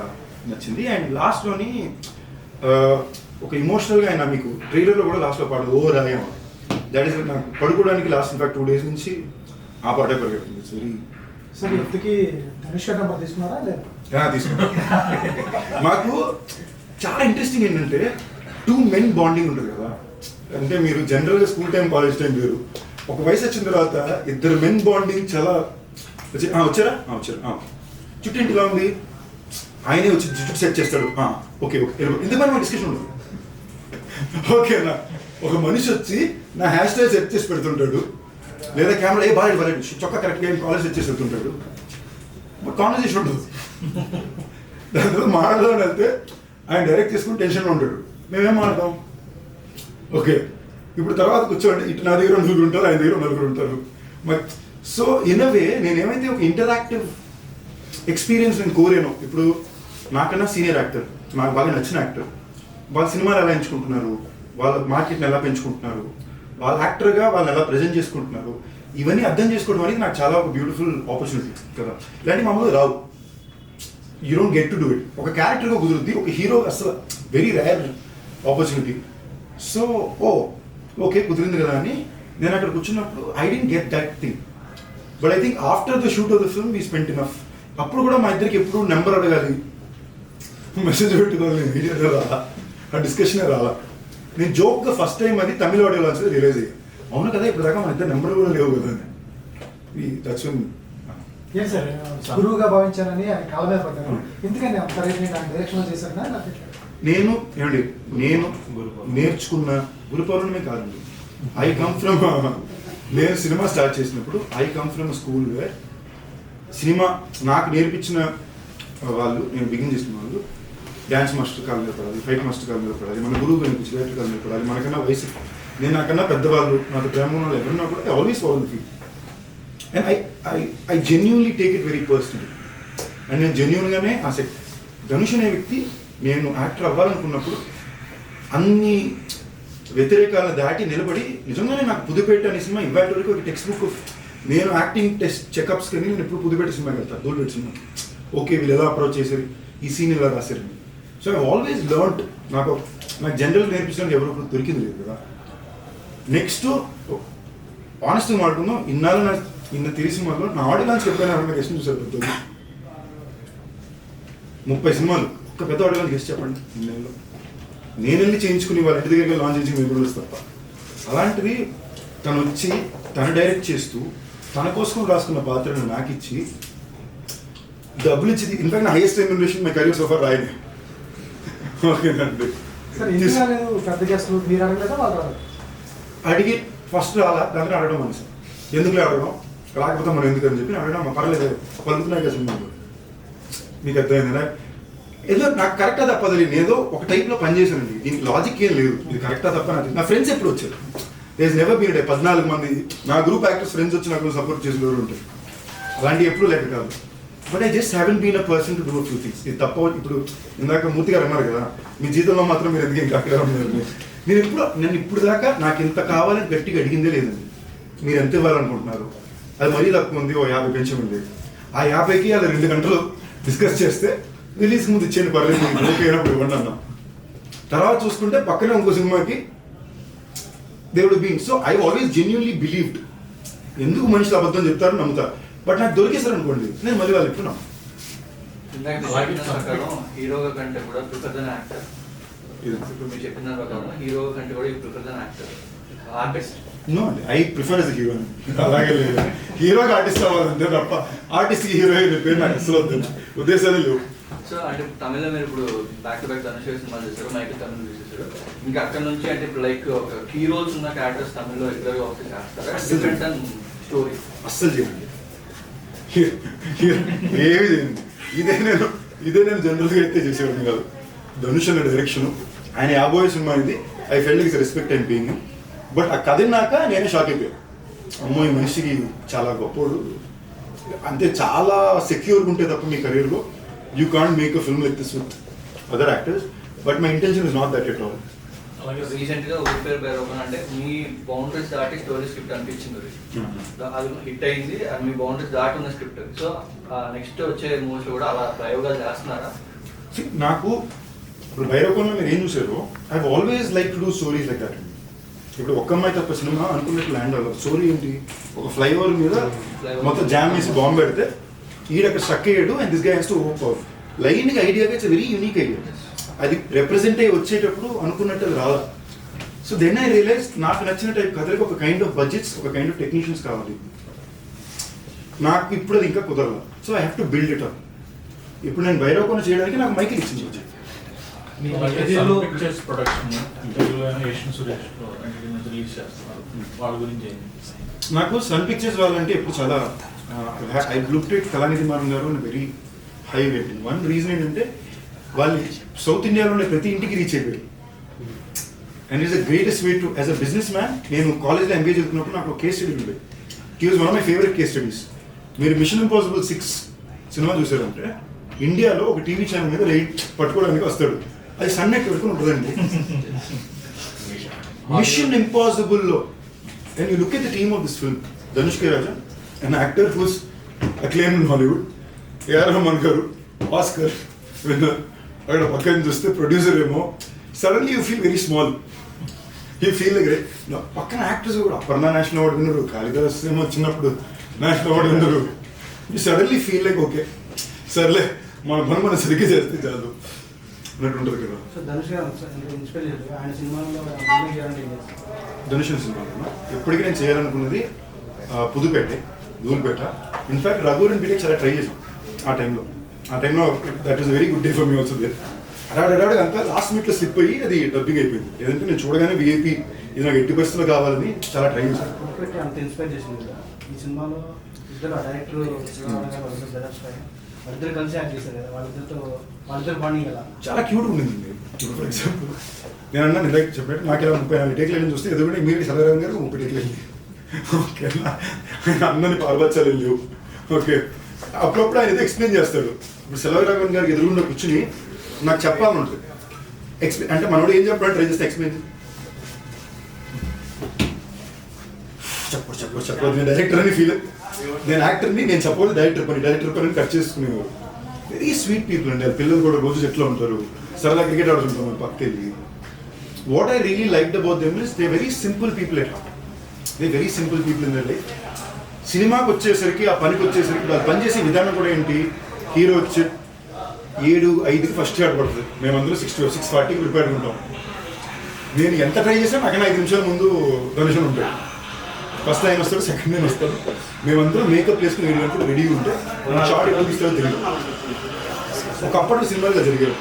నచ్చింది. అండ్ లాస్ట్లోని ఒక ఇమోషనల్గా ఆయన మీకు ట్రైలర్లో కూడా లాస్ట్లో పాడు ఓ రాయం. దట్ ఈస్ నాకు పడుకోవడానికి లాస్ట్ ఇన్ఫాక్ట్ 2 days నుంచి ఆ పాటే పరిగెడుతుంది. ఇట్స్ వెరీ సార్ ఇంతకీ ధనుష్ గారు నెంబర్ తీసుకున్నారా లేదా? తీసుకున్నా. మాకు చాలా ఇంట్రెస్టింగ్ ఏంటంటే 2 men బాండింగ్ ఉంటుంది కదా. అంటే మీరు జనరల్గా స్కూల్ టైం కాలేజ్ టైం వేరు. ఒక వయసు వచ్చిన తర్వాత 2 men బాండింగ్ చాలా వచ్చారా చుట్టూ ఇంటిలా ఉంది, ఆయనే వచ్చి జుట్టు సెట్ చేస్తాడు. ఓకే ఇంతమంది మా డిస్కషన్ ఉండదు. ఓకేనా, ఒక మనిషి వచ్చి నా హెయిర్ స్టైల్ సెట్ చేసి పెడుతుంటాడు, లేదా కెమెరా బాగా చొక్కా కరెక్ట్గా కాలేజ్ సెట్ చేసి వెళ్తుంటాడు. బట్ కాన్వర్సేషన్ ఉంటుంది. దాని తర్వాత మాట్లాడదామని వెళ్తే ఆయన డైరెక్ట్ చేసుకుని టెన్షన్లో ఉంటాడు. మేమేం మాట్లాడతాం, ఓకే ఇప్పుడు తర్వాత కూర్చోండి, ఇటు నా దగ్గర 4 ఉంటారు, ఆయన దగ్గర 4 ఉంటారు. సో ఇన్ అ వే నేనేమైతే ఒక ఇంటరాక్టివ్ ఎక్స్పీరియన్స్ నేను కోరాను. ఇప్పుడు నాకన్నా సీనియర్ యాక్టర్, నాకు బాగా నచ్చిన యాక్టర్, వాళ్ళ సినిమాలు ఎలా ఎంచుకుంటున్నారు, వాళ్ళ మార్కెట్ని ఎలా పెంచుకుంటున్నారు, వాళ్ళ యాక్టర్గా వాళ్ళని ఎలా ప్రజెంట్ చేసుకుంటున్నారు, ఇవన్నీ అర్థం చేసుకోవడం అనేది నాకు చాలా ఒక బ్యూటిఫుల్ ఆపర్చునిటీ కదా. ఇలాంటి మామూలుగా రావు, you don't get to do it. ఒక క్యారెక్టర్గా కుదురుద్ది, ఒక హీరో అసలు very rare opportunity. So okay కుదిరింది కదా అని నేను అక్కడ కూర్చున్నప్పుడు I didn't get that thing. But I think after the shoot of the film we spent enough. అప్పుడు కూడా మా ఇద్దరికి ఎప్పుడు నెంబర్ అడగాలి, మెసేజ్ పెట్టుకోవాలి, మీడియాలో రాలా, ఆ డిస్కషనే రాలా. నేను జోక్గా ఫస్ట్ టైం అది తమిళ ఆడియో లాంచ్ రియలైజ్ అయ్యాను, అవును కదా ఇప్పుడు దాకా మన ఇద్దరు నెంబర్ కూడా లేవు కదా అని. దట్స్ ఏం సార్ గురువుగా భావించారని ఆయన కాళ్ళ మీద పడ్డాను. ఎందుకని అంత రేట్ ఆయన డైరెక్షన్లో చేశారన్నా నాకు నేను నేర్చుకున్న గురు పౌర్ణమి కాదండి. ఐ కమ్ ఫ్రమ్, నేను సినిమా స్టార్ట్ చేసినప్పుడు I come from school where cinema నాకు నేర్పించిన వాళ్ళు, నేను బిగిన్ చేసిన వాళ్ళు డ్యాన్స్ మాస్టర్ కాళ్ళ మీద పడాలి, ఫైట్ మాస్టర్ కాళ్ళ మీద పడాలి, మన గురువు నేర్పించి డైరెక్టర్ కాళ్ళ మీద పడాలి, మనకన్నా వయసు నేను నాకన్నా పెద్దవాళ్ళు, నాకు ప్రేమ వాళ్ళు ఎవరున్నా కూడా I always follow the feel. And I genuinely take it very personal. And నేను జెన్యూన్గానే ధనుష్ అనే వ్యక్తి నేను యాక్టర్ అవ్వాలనుకున్నప్పుడు అన్ని వ్యతిరేకాలను దాటి నిలబడి నిజంగానే నాకు పుదుపేట అనే సినిమా ఇవాటి వరకు ఒక టెక్స్ట్ బుక్ నేను యాక్టింగ్ టెస్ట్ చెకప్స్ కానీ నేను ఎప్పుడు పుదుపేట సినిమాకి వెళ్తాను, దూల్పేట సినిమా. ఓకే వీళ్ళు ఎలా అప్రోచ్ చేశారు, ఈ సీన్ ఎలా రాశారు. So I always learned. నాకు జనరల్ నేర్పించడానికి ఎవరు దొరికింది లేదు కదా. నెక్స్ట్ ఆనెస్ట్గా మాట్లాడుకుందాం, ఇన్న తిరిగి సినిమాలో నా ఆడియో లాంచ్ ఎప్పుడైనా ఎవరైనా గెస్ట్ చూసారు? 30 సినిమాలు ఒక్క పెద్ద ఆడియో లాంచ్ గెస్ట్ చెప్పండి ఇన్నేళ్ళలో. నేను వెళ్ళి చేయించుకుని వాళ్ళ ఇంటి దగ్గరికి లాంచ్ చేసి మేము కూడా తప్ప. అలాంటిది తను వచ్చి తను డైరెక్ట్ చేస్తూ తన కోసం రాసుకున్న పాత్రను నాకు ఇచ్చి డబ్బులు ఇచ్చి, ఇన్ఫాక్ట్ నా highest remuneration my career so far Raayan. ఓకేనండి సార్ ఎందుకు రాలేదు పెద్ద గెస్ట్లు, మీరు అడగలేదా వాళ్ళు అడిగి ఫస్ట్ రాలా, దాంట్లో అడగడం మనసు ఎందుకు అడగడం, రాకపోతే మనం ఎందుకు అని చెప్పి అడగడం పర్లేదు పలుకుతున్నాయి కదా సినిమా. మీకు అర్థమైందా? ఏదో నాకు కరెక్టా తప్పదు, ఏదో ఒక టైప్లో పనిచేశానండి, దీనికి లాజిక్ ఏం లేదు, ఇది కరెక్టా తప్ప. నా ఫ్రెండ్స్ ఎప్పుడు వచ్చారు, దేర్ నెవర్ బీన్ 14 మంది నా గ్రూప్ యాక్టర్స్ ఫ్రెండ్స్ వచ్చి నాకు సపోర్ట్ చేసిన ఎవరు ఉంటారు, అలాంటివి ఎప్పుడు లేక కాదు. But I just haven't been a person to do a few things. ఇది తప్ప. ఇప్పుడు ఇందాక మూర్తి గారు అన్నారు కదా, మీ జీవితంలో మాత్రం మీరు ఎందుకు ఇంకా అక్కడ ఉన్నారు. నేను ఇప్పుడు దాకా నాకు ఎంత కావాలని గట్టిగా అడిగిందే లేదండి. మీరు ఎంత ఇవ్వాలనుకుంటున్నారు, అది మరీ తక్కువ ఉంది, ఓ 50 పెంచమంది. ఆ 50కి అది 2 గంటలు డిస్కస్ చేస్తే రిలీజ్ ముందు ఇచ్చేయండి పర్లేదు, ఓకే అయినప్పుడు ఇవ్వండి అన్నాం. తర్వాత చూసుకుంటే పక్కనే ఇంకో సినిమాకి దేవుడు being. So I always genuinely believed. ఎందుకు మనుషులు అబద్ధం చెప్తారో నమ్ముతారు, బట్ నాకు దొరికేసారు అనుకోండి నేను మళ్ళీ వాళ్ళు ఇప్పుడు హీరోగా కంటే కూడా ప్రిఫర్ దెన్ యాక్టర్. ఇప్పుడు మీరు చెప్పిన ప్రకారం హీరో కంటే కూడా prefer then actor, artist. No అండి, ఐ ప్రిఫర్ ఎస్ హీరో. అలాగే లేదు, హీరోకి ఆర్టిస్ట్ అవ్వాలంటే తప్ప ఆర్టిస్ట్కి హీరో పేరు నాకు అసలు ఉద్దేశాలు లేవు. సో అంటే తమిళ మీరు ఇప్పుడు బ్యాక్ టు బ్యాక్ ధనుష్ సినిమాలు చేశారు, మైకి తమిళ చేసేసారు. ఇంకా అక్కడ నుంచి అంటే ఇప్పుడు లైక్ ఒక హీరోస్ ఉన్న క్యారెక్టర్స్ తమిళ్లో రెగ్యులర్గా వర్క్ చేస్తారు, డిఫరెంట్ అండ్ స్టోరీ అస్సలు చేయండి, ఏమి చేయండి. ఇదే నేను జనరల్గా అయితే చేసేవాడిని కాదు. ధనుష్ అనే డైరెక్షన్, ఆయన 50 సినిమా ఇది. I felt it's respect and being. But ఆ కథ విన్నాక నేనే షాక్ అయిపోయాను, అమ్మో ఈ మనిషికి చాలా గొప్పోడు, అంతే చాలా సెక్యూర్గా ఉంటే తప్ప మీ కెరీర్లో you can't make a film like this with other actors, but my intention is not that at all. అలాగే రీసెంట్గా ఊరిపేరు బైరోకన్ అంటే మీ బౌండరీస్ దాటి స్టోరీ స్క్రిప్ట్ అనిపించింది, అది హిట్ అయింది, అది మీ బౌండరీస్ దాటి ఉన్న స్క్రిప్ట్. సో నెక్స్ట్ వచ్చే మూవీస్లో కూడా అలా ప్రయోగాలు చేస్తున్నారా? నాకు ఇప్పుడు బైరోకన్లో మీరు ఏం చూసారో I always like to do stories like that. ఇప్పుడు ఒక్క అమ్మాయి తప్ప సినిమా అనుకున్నట్టు ల్యాండ్ అవ్వాలి. స్టోరీ ఏంటి, ఒక ఫ్లైఓవర్ మీద మొత్తం జామ్ వేసి బాంబు పెడితే ఈడక్కడ స్ట్రక్ అయ్యాడు and this guy has to hope of లైన్గా ఐడియాగా ఇట్స్ వెరీ యూనిక్ ఐడియా. అది రిప్రజెంట్ అయ్యి వచ్చేటప్పుడు అనుకున్నట్టు అది రాలా. సో దెన్ ఐ రియలైజ్ నాకు నచ్చిన టైప్ కథలకు ఒక కైండ్ ఆఫ్ బడ్జెట్స్, ఒక కైండ్ ఆఫ్ టెక్నీషియన్స్ కావాలి. నాకు ఇప్పుడు అది ఇంకా కుదరదు. So I have to build it up. ఇప్పుడు నేను బైరోకోన చేయడానికి నాకు మైకిల్ ఇచ్చింది. నాకు సన్ పిక్చర్స్ వాళ్ళంటే ఇప్పుడు చాలా I looked at Kalanithi Maran గారు very high rating. One reason ఏంటంటే వాళ్ళు సౌత్ ఇండియాలో ఉండే ప్రతి ఇంటికి రీచ్ అయిపోయారు. And is the greatest way to as a business man. నేను కాలేజ్లో ఎంబీఏ చదువుకున్నప్పుడు నాకు కేస్ స్టడీ ఉండేది. He was one of my favourite case studies. మీరు మిషన్ ఇంపాసిబుల్ 6 సినిమా చూసారంటే ఇండియాలో ఒక టీవీ ఛానల్ మీద లైట్ పట్టుకోవడానికి వస్తాడు. అది సన్ నెట్ పెట్టుకుని ఉంటుందండి. మిషన్ ఇంపాసిబుల్లో and you look at the team of this film, Dhanush K Raja, an actor who's acclaimed in Hollywood, A.R. Rahman garu, Oscar winner. అక్కడ పక్కన చూస్తే ప్రొడ్యూసర్ ఏమో, suddenly you feel very small. You feel like పక్కన యాక్టర్స్ కూడా అపర్ణ నేషనల్ అవార్డు విన్నారు, కాళిదాస్ ఏమో చిన్నప్పుడు నేషనల్ అవార్డు విన్నారు. You suddenly feel like okay సర్లే మన పని మనం సరిగ్గా చేస్తే చాలు అన్నట్టు ఉంటుంది కదా. సో ధనుష్ గారు ఇన్స్పైర్ చేశారు ఆయన సినిమాలో ధనుష్ సినిమాలో ఎప్పటికీ నేను చేయాలనుకున్నది పుదుపేట, ధూల్పేట. ఇన్ఫాక్ట్ రఘువరన్ బీటెక్ చాలా ట్రై చేసాం ఆ టైంలో. That is very good day for me also there. అడాడు అంతా లాస్ట్ మినిట్లో స్లిప్ అయ్యి అది డబ్బింగ్ అయిపోయింది. ఏదంటే నేను చూడగానే విఐపి ఇది నాకు 80% కావాలని చాలా ట్రై చేశాను. అంత ఇన్స్పైర్ చేసింది కదా ఈ సినిమాలో ఇద్దరు డైరెక్టర్ వాళ్ళిద్దరు కలిసి యాక్ట్ చేశారు కదా, వాళ్ళిద్దరు బాండింగ్ కదా చాలా క్యూట్ ఉండింది. ఫర్ ఎగ్జాంపుల్ నేను అన్నా ఇందాక చెప్పినట్టు నాకు ఇలా 34 టేక్లు చూస్తే ఎదుగుంటే ఇమీడియట్ సలరామ్ గారు 30 టేక్లు వెళ్ళి ఓకే అందరినీ పాల్పచ్చాలి లేవు. ఓకే అప్పుడప్పుడు ఆయన ఏదో ఎక్స్ప్లెయిన్ చేస్తాడు. ఇప్పుడు సెలవరాఘవన్ గారికి ఎదురుగుండా కూర్చుని నాకు చెప్పాలని ఉంటుంది. ఎక్స్ప్లెయిన్ అంటే మనోడు ఏం చెప్పాడు ట్రై చేస్తే ఎక్స్ప్లెయిన్ చెప్పదు. నేను డైరెక్టర్ అని ఫీల్, నేను యాక్టర్ని, నేను చెప్పదు డైరెక్టర్ పని కట్ చేసుకునేవారు. వెరీ స్వీట్ పీపుల్ అండి. పిల్లలు కూడా రోజు ఎట్లా ఉంటారు, సరదా క్రికెట్ ఆడుతుంటాం పక్కకి వెళ్ళి. What I really liked about them is they very simple people at heart. They very simple people in their life. సినిమాకి వచ్చేసరికి ఆ పనికి వచ్చేసరికి వాళ్ళు పనిచేసే విధానం కూడా ఏంటి, హీరో వచ్చి 7:05కి ఫస్ట్ షాట్ పడుతుంది, మేమందరూ 6:40కి ప్రిపేర్ ఉంటాం. నేను ఎంత ట్రై చేసినా నాకన్నా 5 నిమిషాల ముందు ధనుష్ ఉంటాడు. ఫస్ట్ ఆయన వస్తాడు, సెకండ్ నేను వస్తాడు. మేమందరూ మేకప్ వేసుకుని 7 గంటలు రెడీ ఉంటే షార్ట్ ఎప్పుడు తీస్తాడో తెలియదు. ఒకప్పటి సినిమాలో జరిగారు.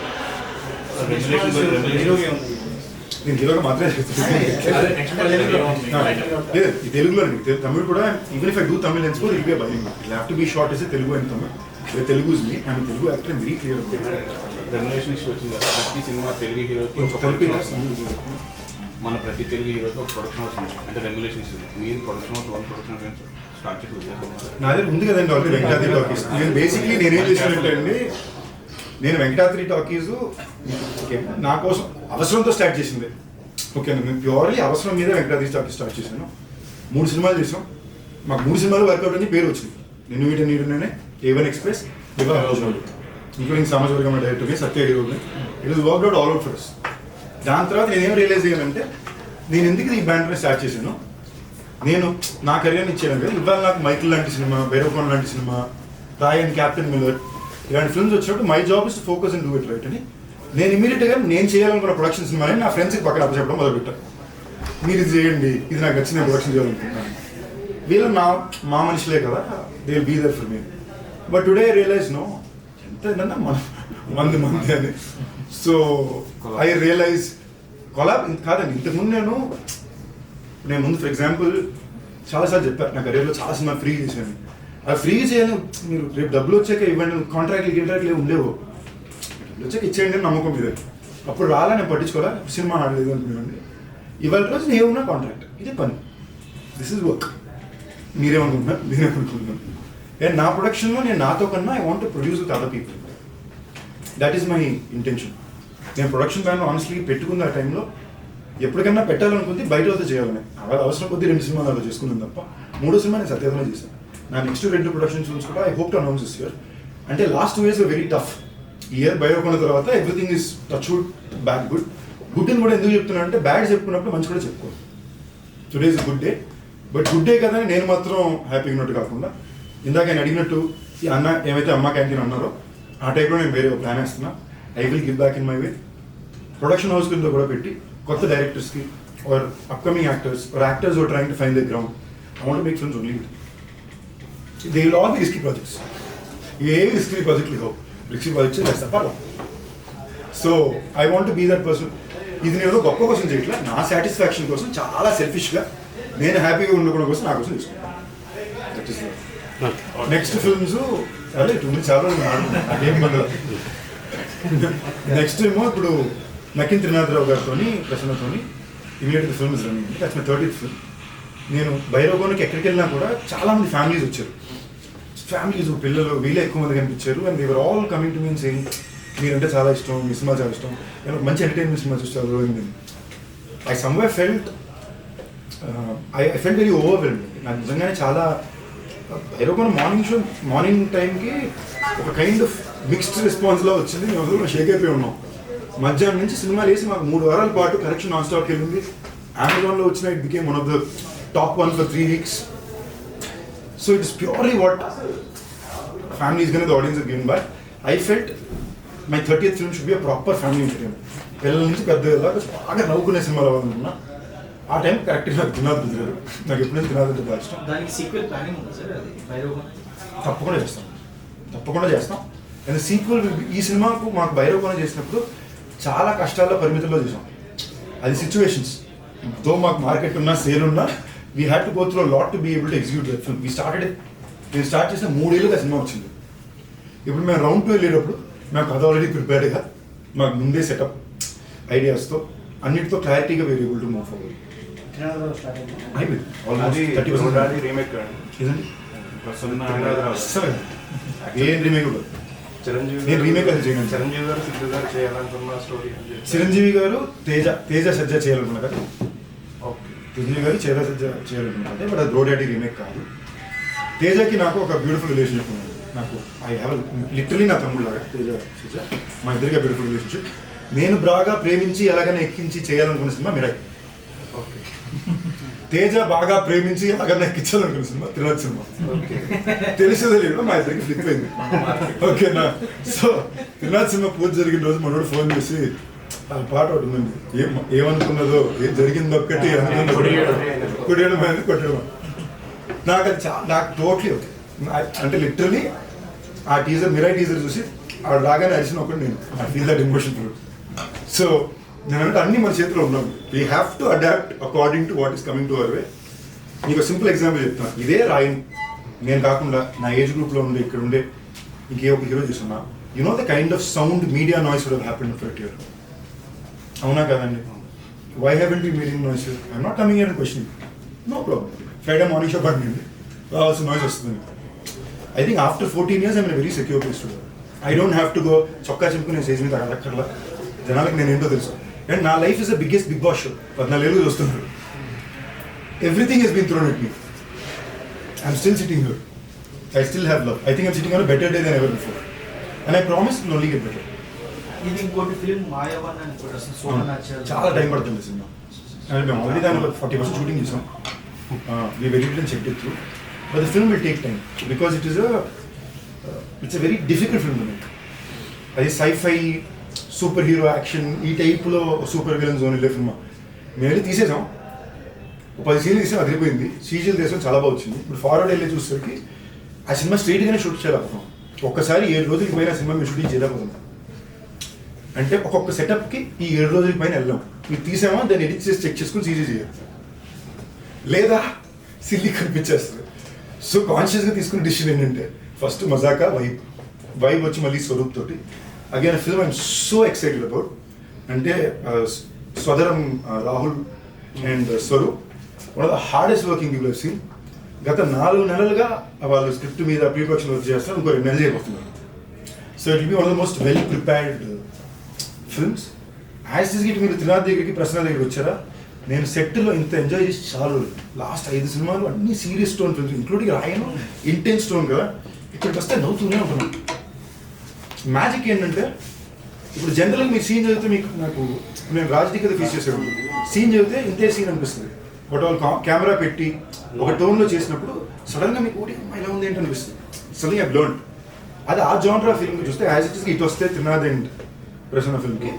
నేను హీరోగా మాత్రమే చేస్తాను. లేదు ఈ తెలుగులో తమిళ్ కూడా even if I do Tamil and score it be by have to be short is Telugu and Tamil. Telugu is me I'm Telugu actor very clear. Remuneration issue వచ్చింది కదా, ప్రతి సినిమా తెలుగు హీరోకి మన ప్రతి తెలుగు హీరోకి ఒక ప్రొడక్షన్ హౌస్ ఉంది, అంటే రెమ్యులేషన్ ఇస్తుంది. మీరు production house 1 production house start చేసి నా దగ్గర ఉంది కదండి ఆల్రెడీ వెంకటాద్రి టాకీస్. నేను బేసిక్లీ నేనేం చేసినట్టే అండి, నేను వెంకటాద్రి టాకీస్ నా కోసం అవసరంతో స్టార్ట్ చేసింది. ఓకే నేను ప్యూర్లీ అవసరం మీద వెంకటాద్రి టాకీస్ స్టార్ట్ చేశాను. 3 సినిమాలు చేసాం. మాకు 3 సినిమాలు వర్కౌట్ అని పేరు వచ్చింది. నేను వీటి నీడునే A1 ఎక్స్ప్రెస్, ఇంక్లూడింగ్ సమాజ వర్గం డైరెక్టర్ని సత్య హీరోని. It is worked out all out for us. దాని తర్వాత నేనేం రియలైజ్ అయ్యానంటే నేను ఎందుకు ఈ బ్యాండ్ని స్టార్ట్ చేశాను, నేను నా కెరీర్ని ఇచ్చాను కదా. ఇవాళ నాకు మైకిల్ లాంటి సినిమా, భైరవకోన్ లాంటి సినిమా, రాయన్, క్యాప్టెన్ మిల్లర్ ఇలాంటి ఫిల్మ్స్ వచ్చినప్పుడు my job is to focus and do it right అని నేను ఇమీడియట్గా నేను చేయాలనుకున్న ప్రొడక్షన్ సినిమాని నా ఫ్రెండ్స్కి పక్కన అప్పచెప్పడం మొదలుపెట్టాను. మీరు ఇది చేయండి, ఇది నాకు నచ్చిన ప్రొడక్షన్ చేయాలనుకుంటున్నాను. వీళ్ళు మా మనుషులే కదా, they will be there for me. But today I realize no ఎంత మంది అని. సో ఐ రియలైజ్ కొలాబ్ కాదండి. ఇంతకుముందు నేను ముందు ఫర్ ఎగ్జాంపుల్ చాలాసార్లు చెప్పాను నా కెరీర్లో చాలా సినిమా ఫ్రీ చేశాను. అది ఫ్రీ చేయను, మీరు రేపు డబ్బులు వచ్చాక ఇవ్వండి, కాంట్రాక్ట్లు ఉండేవు, వచ్చాక ఇచ్చేయండి అని నమ్మకం మీద. అప్పుడు రాలా నేను పట్టించుకోవాలా, సినిమా ఆడలేదు అనుకున్నాండి. ఇవాళ రోజు నేనున్న కాంట్రాక్ట్, ఇది పని, దిస్ ఇస్ వర్క్. మీరేమనుకుంటున్నారు, నేనేమనుకుంటున్నాను. అండ్ నా ప్రొడక్షన్లో నేను నాతో కన్నా I want to produce with other people. That is my intention. నేను ప్రొడక్షన్ ప్లాన్లో ఆనెస్ట్లీ పెట్టుకున్న ఆ టైంలో ఎప్పటికన్నా పెట్టాలనుకుంది బయట వద్ద చేయాలని. అలా అవసరం కొద్దీ 2 సినిమాలు అలా చేసుకున్నాను తప్ప 3వ సినిమా నేను సత్యాధన చేశాను. నా నెక్స్ట్ 2 ప్రొడక్షన్ ఫిల్మ్స్ కూడా I hope to announce this year. అంటే last 2 years very tough. Year బయటకున్న తర్వాత everything is touch wood bad good. Good అని కూడా ఎందుకు చెప్తున్నాను అంటే బ్యాడ్ చెప్పుకున్నప్పుడు మంచి కూడా చెప్పుకోవాలి. Today is good day, but good day కదా నేను మాత్రం హ్యాపీగా ఉన్నట్టు కాకుండా ఇందాక ఆయన అడిగినట్టు ఈ అన్న ఏమైతే అమ్మ క్యాంటీన్ అన్నారో ఆ టైప్లో నేను వేరే ప్లాన్ వేస్తున్నా. I will give back in my way. Production house కింద కూడా పెట్టి కొత్త డైరెక్టర్స్కి or upcoming actors or actors or trying to find the ground. I want make films only with. They will all be risky projects. ఏ రిస్కీ ప్రాజెక్ట్ లేవు, రిస్కీ ప్రాజెక్ట్స్ చేస్తా పర్వ. So I want be that person. ఇది నేను గొప్ప కోసం చేయట్లా, నా సాటిస్ఫాక్షన్ కోసం చాలా సెల్ఫిష్గా నేను హ్యాపీగా ఉండడం కోసం నా కోసం తీసుకున్నాను. దట్ ఈస్ నెక్స్ట్ ఫిల్మ్స్ అదే 2 minutes చాలా ఏం మండల. నెక్స్ట్ ఏమో ఇప్పుడు నకిన్ త్రినాథరావు గారితో ప్రసన్నతో ఇమీడియట్గా film is running. That's my 30th film. నేను భైరవకోనకి ఎక్కడికి వెళ్ళినా కూడా చాలామంది ఫ్యామిలీస్ వచ్చారు. ఫ్యామిలీస్ పిల్లలు వీళ్ళే ఎక్కువ మంది కనిపించారు. And they were all coming to me and saying మీరంటే చాలా ఇష్టం, మీ సినిమా చాలా ఇష్టం, నేను ఒక మంచి ఎంటర్టైన్మెంట్ సినిమా చూస్తారు. I somewhere felt I felt very overwhelmed. నాకు నిజంగానే చాలా భైరవకోన మార్నింగ్ టైంకి ఒక కైండ్ ఆఫ్ మిక్స్డ్ రెస్పాన్స్లో వచ్చింది. మేము అసలు షేక్ అయిపోయి ఉన్నాం. మధ్యాహ్నం నుంచి సినిమా వేసి మాకు 3 వారాల పాటు కలెక్షన్ నాన్ స్టాప్కి వెళ్ళింది. అమెజాన్లో వచ్చిన it became one of the top 1 for 3 weeks. So it is purely what family is going to the audience is given by. I felt my 30th film should be a proper family entertainment. పిల్లల నుంచి పెద్దగా బాగా నవ్వుకునే సినిమాలు అవ్వాలనుకున్నా. ఆ టైం కరెక్ట్గా నాకు తినాలి కుదిరారు. నాకు ఎప్పుడైనా తినాలంటే బాగా ఇష్టం. దానికి సీక్వెల్ ప్లానింగ్ ఉంది సార్, అది భైరవకోన తప్పకుండా చేస్తాం. అండ్ సీక్వెల్ ఈ సినిమాకు మాకు భైరవకోన చేసినప్పుడు చాలా కష్టాల్లో పరిమితుల్లో చేసాం. అది సిచ్యువేషన్స్. తో మాకు మార్కెట్ ఉన్నా సేల్ ఉన్నా we had to go through lot to be able to execute that film. నేను స్టార్ట్ చేసిన 3 ఏళ్ళుగా సినిమా వచ్చింది. ఇప్పుడు మేము రౌండ్ 2 వెళ్ళేటప్పుడు మేము కథ ఆల్రెడీ ప్రిపేర్డ్గా మాకు ముందే సెటప్ ఐడియాస్తో అన్నిటితో క్లారిటీగా we're able to move forward. అయిపోయింది ఆల్మోస్ట్ 30% రీమేక్ ఇదండి. అస్సలు ఏం రీమేక్ ఉండదు. నేను రీమేక్ అది చేయను. చిరంజీవి గారు సిద్ధు గారు చేయాలనుకున్న స్టోరీ. చిరంజీవి గారు తేజ సజ్జ చేయాలనుకున్నా కదా. ఓకే. చిరంజీవి గారు సజ్జ చేయాలనుకున్నా, బట్ అది బ్రోడాడీ రీమేక్ కాదు. తేజకి నాకు ఒక బ్యూటిఫుల్ రిలేషన్షిప్ ఉంది. నాకు ఐ హ్యావ్ లిటరలీ నా తమ్ముడు లాగా తేజ సజ్జ, మా ఇద్దరికి బ్యూటిఫుల్ రిలేషన్షిప్. నేను బాగా ప్రేమించి ఎలాగైనా ఎక్కించి చేయాలనుకున్న సినిమా మిరాయి. ఓకే. తేజ బాగా ప్రేమించి ఎలాగైనా ఎక్కించాలనుకున్న సినిమా తిరునాథ్ సినిమా. తెలిసేదే లేదు, మా ఇద్దరికి ఫ్లిప్ అయింది. ఓకేనా. సో తిరునాథ్ సినిమా పూజ జరిగిన రోజు మనోడు ఫోన్ చేసి ఆ పాట ఒకటి ఉందండి, ఏమనుకున్నదో ఏం జరిగిందో ఒక్కటి కొట్టేయడం అనేది కొట్టడం. నాకు అది నాకు టోటలీ ఓకే. అంటే లిటరలీ ఆ టీజర్ మిరాయి టీజర్ చూసి ఆ రాగానే అరిచిన ఒకటి నేను I feel that emotion through. So నేను అంటే అన్ని మన చేతిలో ఉన్నాం. We have to adapt according to what is coming to our way. మీకు సింపుల్ ఎగ్జాంపుల్ చెప్తాను. ఇదే రాయన్ నేను కాకుండా నా ఏజ్ గ్రూప్లో ఉండే ఇక్కడ ఉండే ఇంకే ఒక హీరో చూస్తున్నా, you know the kind of sound media noise would have happened for it year. అవునా కదండి? Why haven't you meeting noise? I'm not coming here and questioning. No problem. Friday morning show పడింది రావాల్సిన నాయిస్ వస్తుంది. I think after 14 years I'm very secure place to. I don't have to go చొక్కా చింపుకునే స్టేజ్ మీద అక్కర్లా. జనాలకు నేను ఏంటో తెలుసు. అండ్ నా life is the biggest Bigg Boss show. 14 ఏళ్ళు చూస్తున్నారు. Everything has been thrown at me. I'm still sitting here. I still have love. I think I'm sitting on a better day than ever before. And I promise it will only get better. ఇది ఇంకోటి ఫిల్మ్ మాయావన్ అని కూడా చాలా టైం పడుతుంది సినిమా. అండ్ మేము ఆల్రెడీ దాని 40% షూటింగ్ చేసాం. We very check it through. But the film will take time because it's a very difficult film to make. అది సైఫై సూపర్ హీరో యాక్షన్ ఈ టైప్లో సూపర్ విలన్ జోన్ వెళ్ళే సినిమా. మేము వెళ్ళి తీసేసాం. 10 సీన్లు తీసాం, అదిరిపోయింది. సీజీలు తీసాం, చాలా బాగా వచ్చింది. ఇప్పుడు ఫార్వర్డ్ వెళ్ళి చూసేసరికి ఆ సినిమా స్ట్రైట్గానే షూట్ చేయలేకపోతాం. ఒక్కసారి 7 రోజులకి పైన సినిమా మేము షూటింగ్ చేయలేకపోతున్నాం. అంటే ఒక్కొక్క సెటప్కి ఈ 7 రోజులకి పైన వెళ్ళాం. మీరు తీసామా దాన్ని ఎడిట్ చేసి చెక్ చేసుకుని సీజీ చేయాలి, లేదా సిల్లీ కనిపించేస్తుంది. సో కాన్షియస్గా తీసుకున్న డిసిషన్ ఏంటంటే ఫస్ట్ మజాకా వైబ్ వచ్చి మళ్ళీ స్వరూప్ తోటి again film I'm so excited about. అంటే స్వదరం Rahul and Swaroop one of the hardest working people have seen. గత 4 నెలలుగా వాళ్ళు స్క్రిప్ట్ మీద ప్రీ ప్రొడక్షన్ వర్క్ చేస్తారు. ఇంకో 2 నెలలు చేయబోతున్నారు. So it will be one of the most well prepared films. As this Git మీరు త్రినాథ్ దగ్గరికి ప్రశ్న దగ్గరికి వచ్చారా, నేను సెట్లో ఇంత ఎంజాయ్ చేసి చాలు. లాస్ట్ 5 సినిమాలు అన్ని సీరియస్ టోన్ ఫిల్మ్స్, ఇంక్లూడింగ్ రాయన్ ఇంటెన్స్ టోన్ కదా. ఇక్కడికి వస్తే నవ్వుతూనే ఉంటున్నాను. మ్యాజిక్ ఏంటంటే ఇప్పుడు జనరల్గా మీరు సీన్ చదివితే మీకు నాకు నేను రాజకీయ కదా ఫేస్ చేసాను. సీన్ చదివితే ఇంతే సీన్ అనిపిస్తుంది. బట్ వాళ్ళు కెమెరా పెట్టి ఒక టోన్లో చేసినప్పుడు సడన్గా మీకు ఒకటి ఇలా ఉంది ఏంటి అనిపిస్తుంది. సడన్గా ఐ లెర్న్డ్. అది ఆ జానర్ ఫిల్మ్ చూస్తే యాజ్ ఇట్ ఇస్ ఇటు వస్తే త్రినాథ్ అండ్ ప్రసన్న ఫిల్మ్కి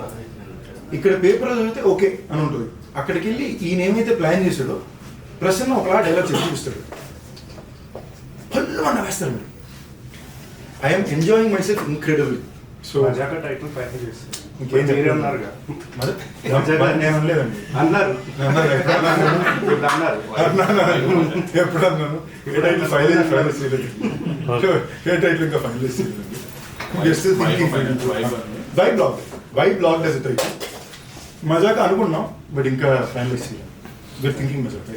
ఇక్కడ పేపర్లో చదివితే ఓకే అని ఉంటుంది. అక్కడికి వెళ్ళి ఈయన ఏమైతే ప్లాన్ చేశాడో ప్రసన్న ఒకలా డైలాగ్ చెప్పి చూపిస్తాడు, పళ్ళు అన్న వేస్తారు మీరు. I'm enjoying my self incredible. So title final చేస్తారు. ఇంకేం చెప్పారు నేను అనలేదండి. అన్నారు ఎప్పుడు అన్నాను? ఏ టైటిల్ ఫైనలైజ్ చేయలేదు. ఏ టైటిల్ ఇంకా ఫైనలైజ్ చేయలేదు. Just thinking. Why blog does it title. మజాక్ అనుకున్నాం బట్ ఇంకా ఫైనలైజ్ చేయాలి. వీఆర్ థింకింగ్ మజాక్.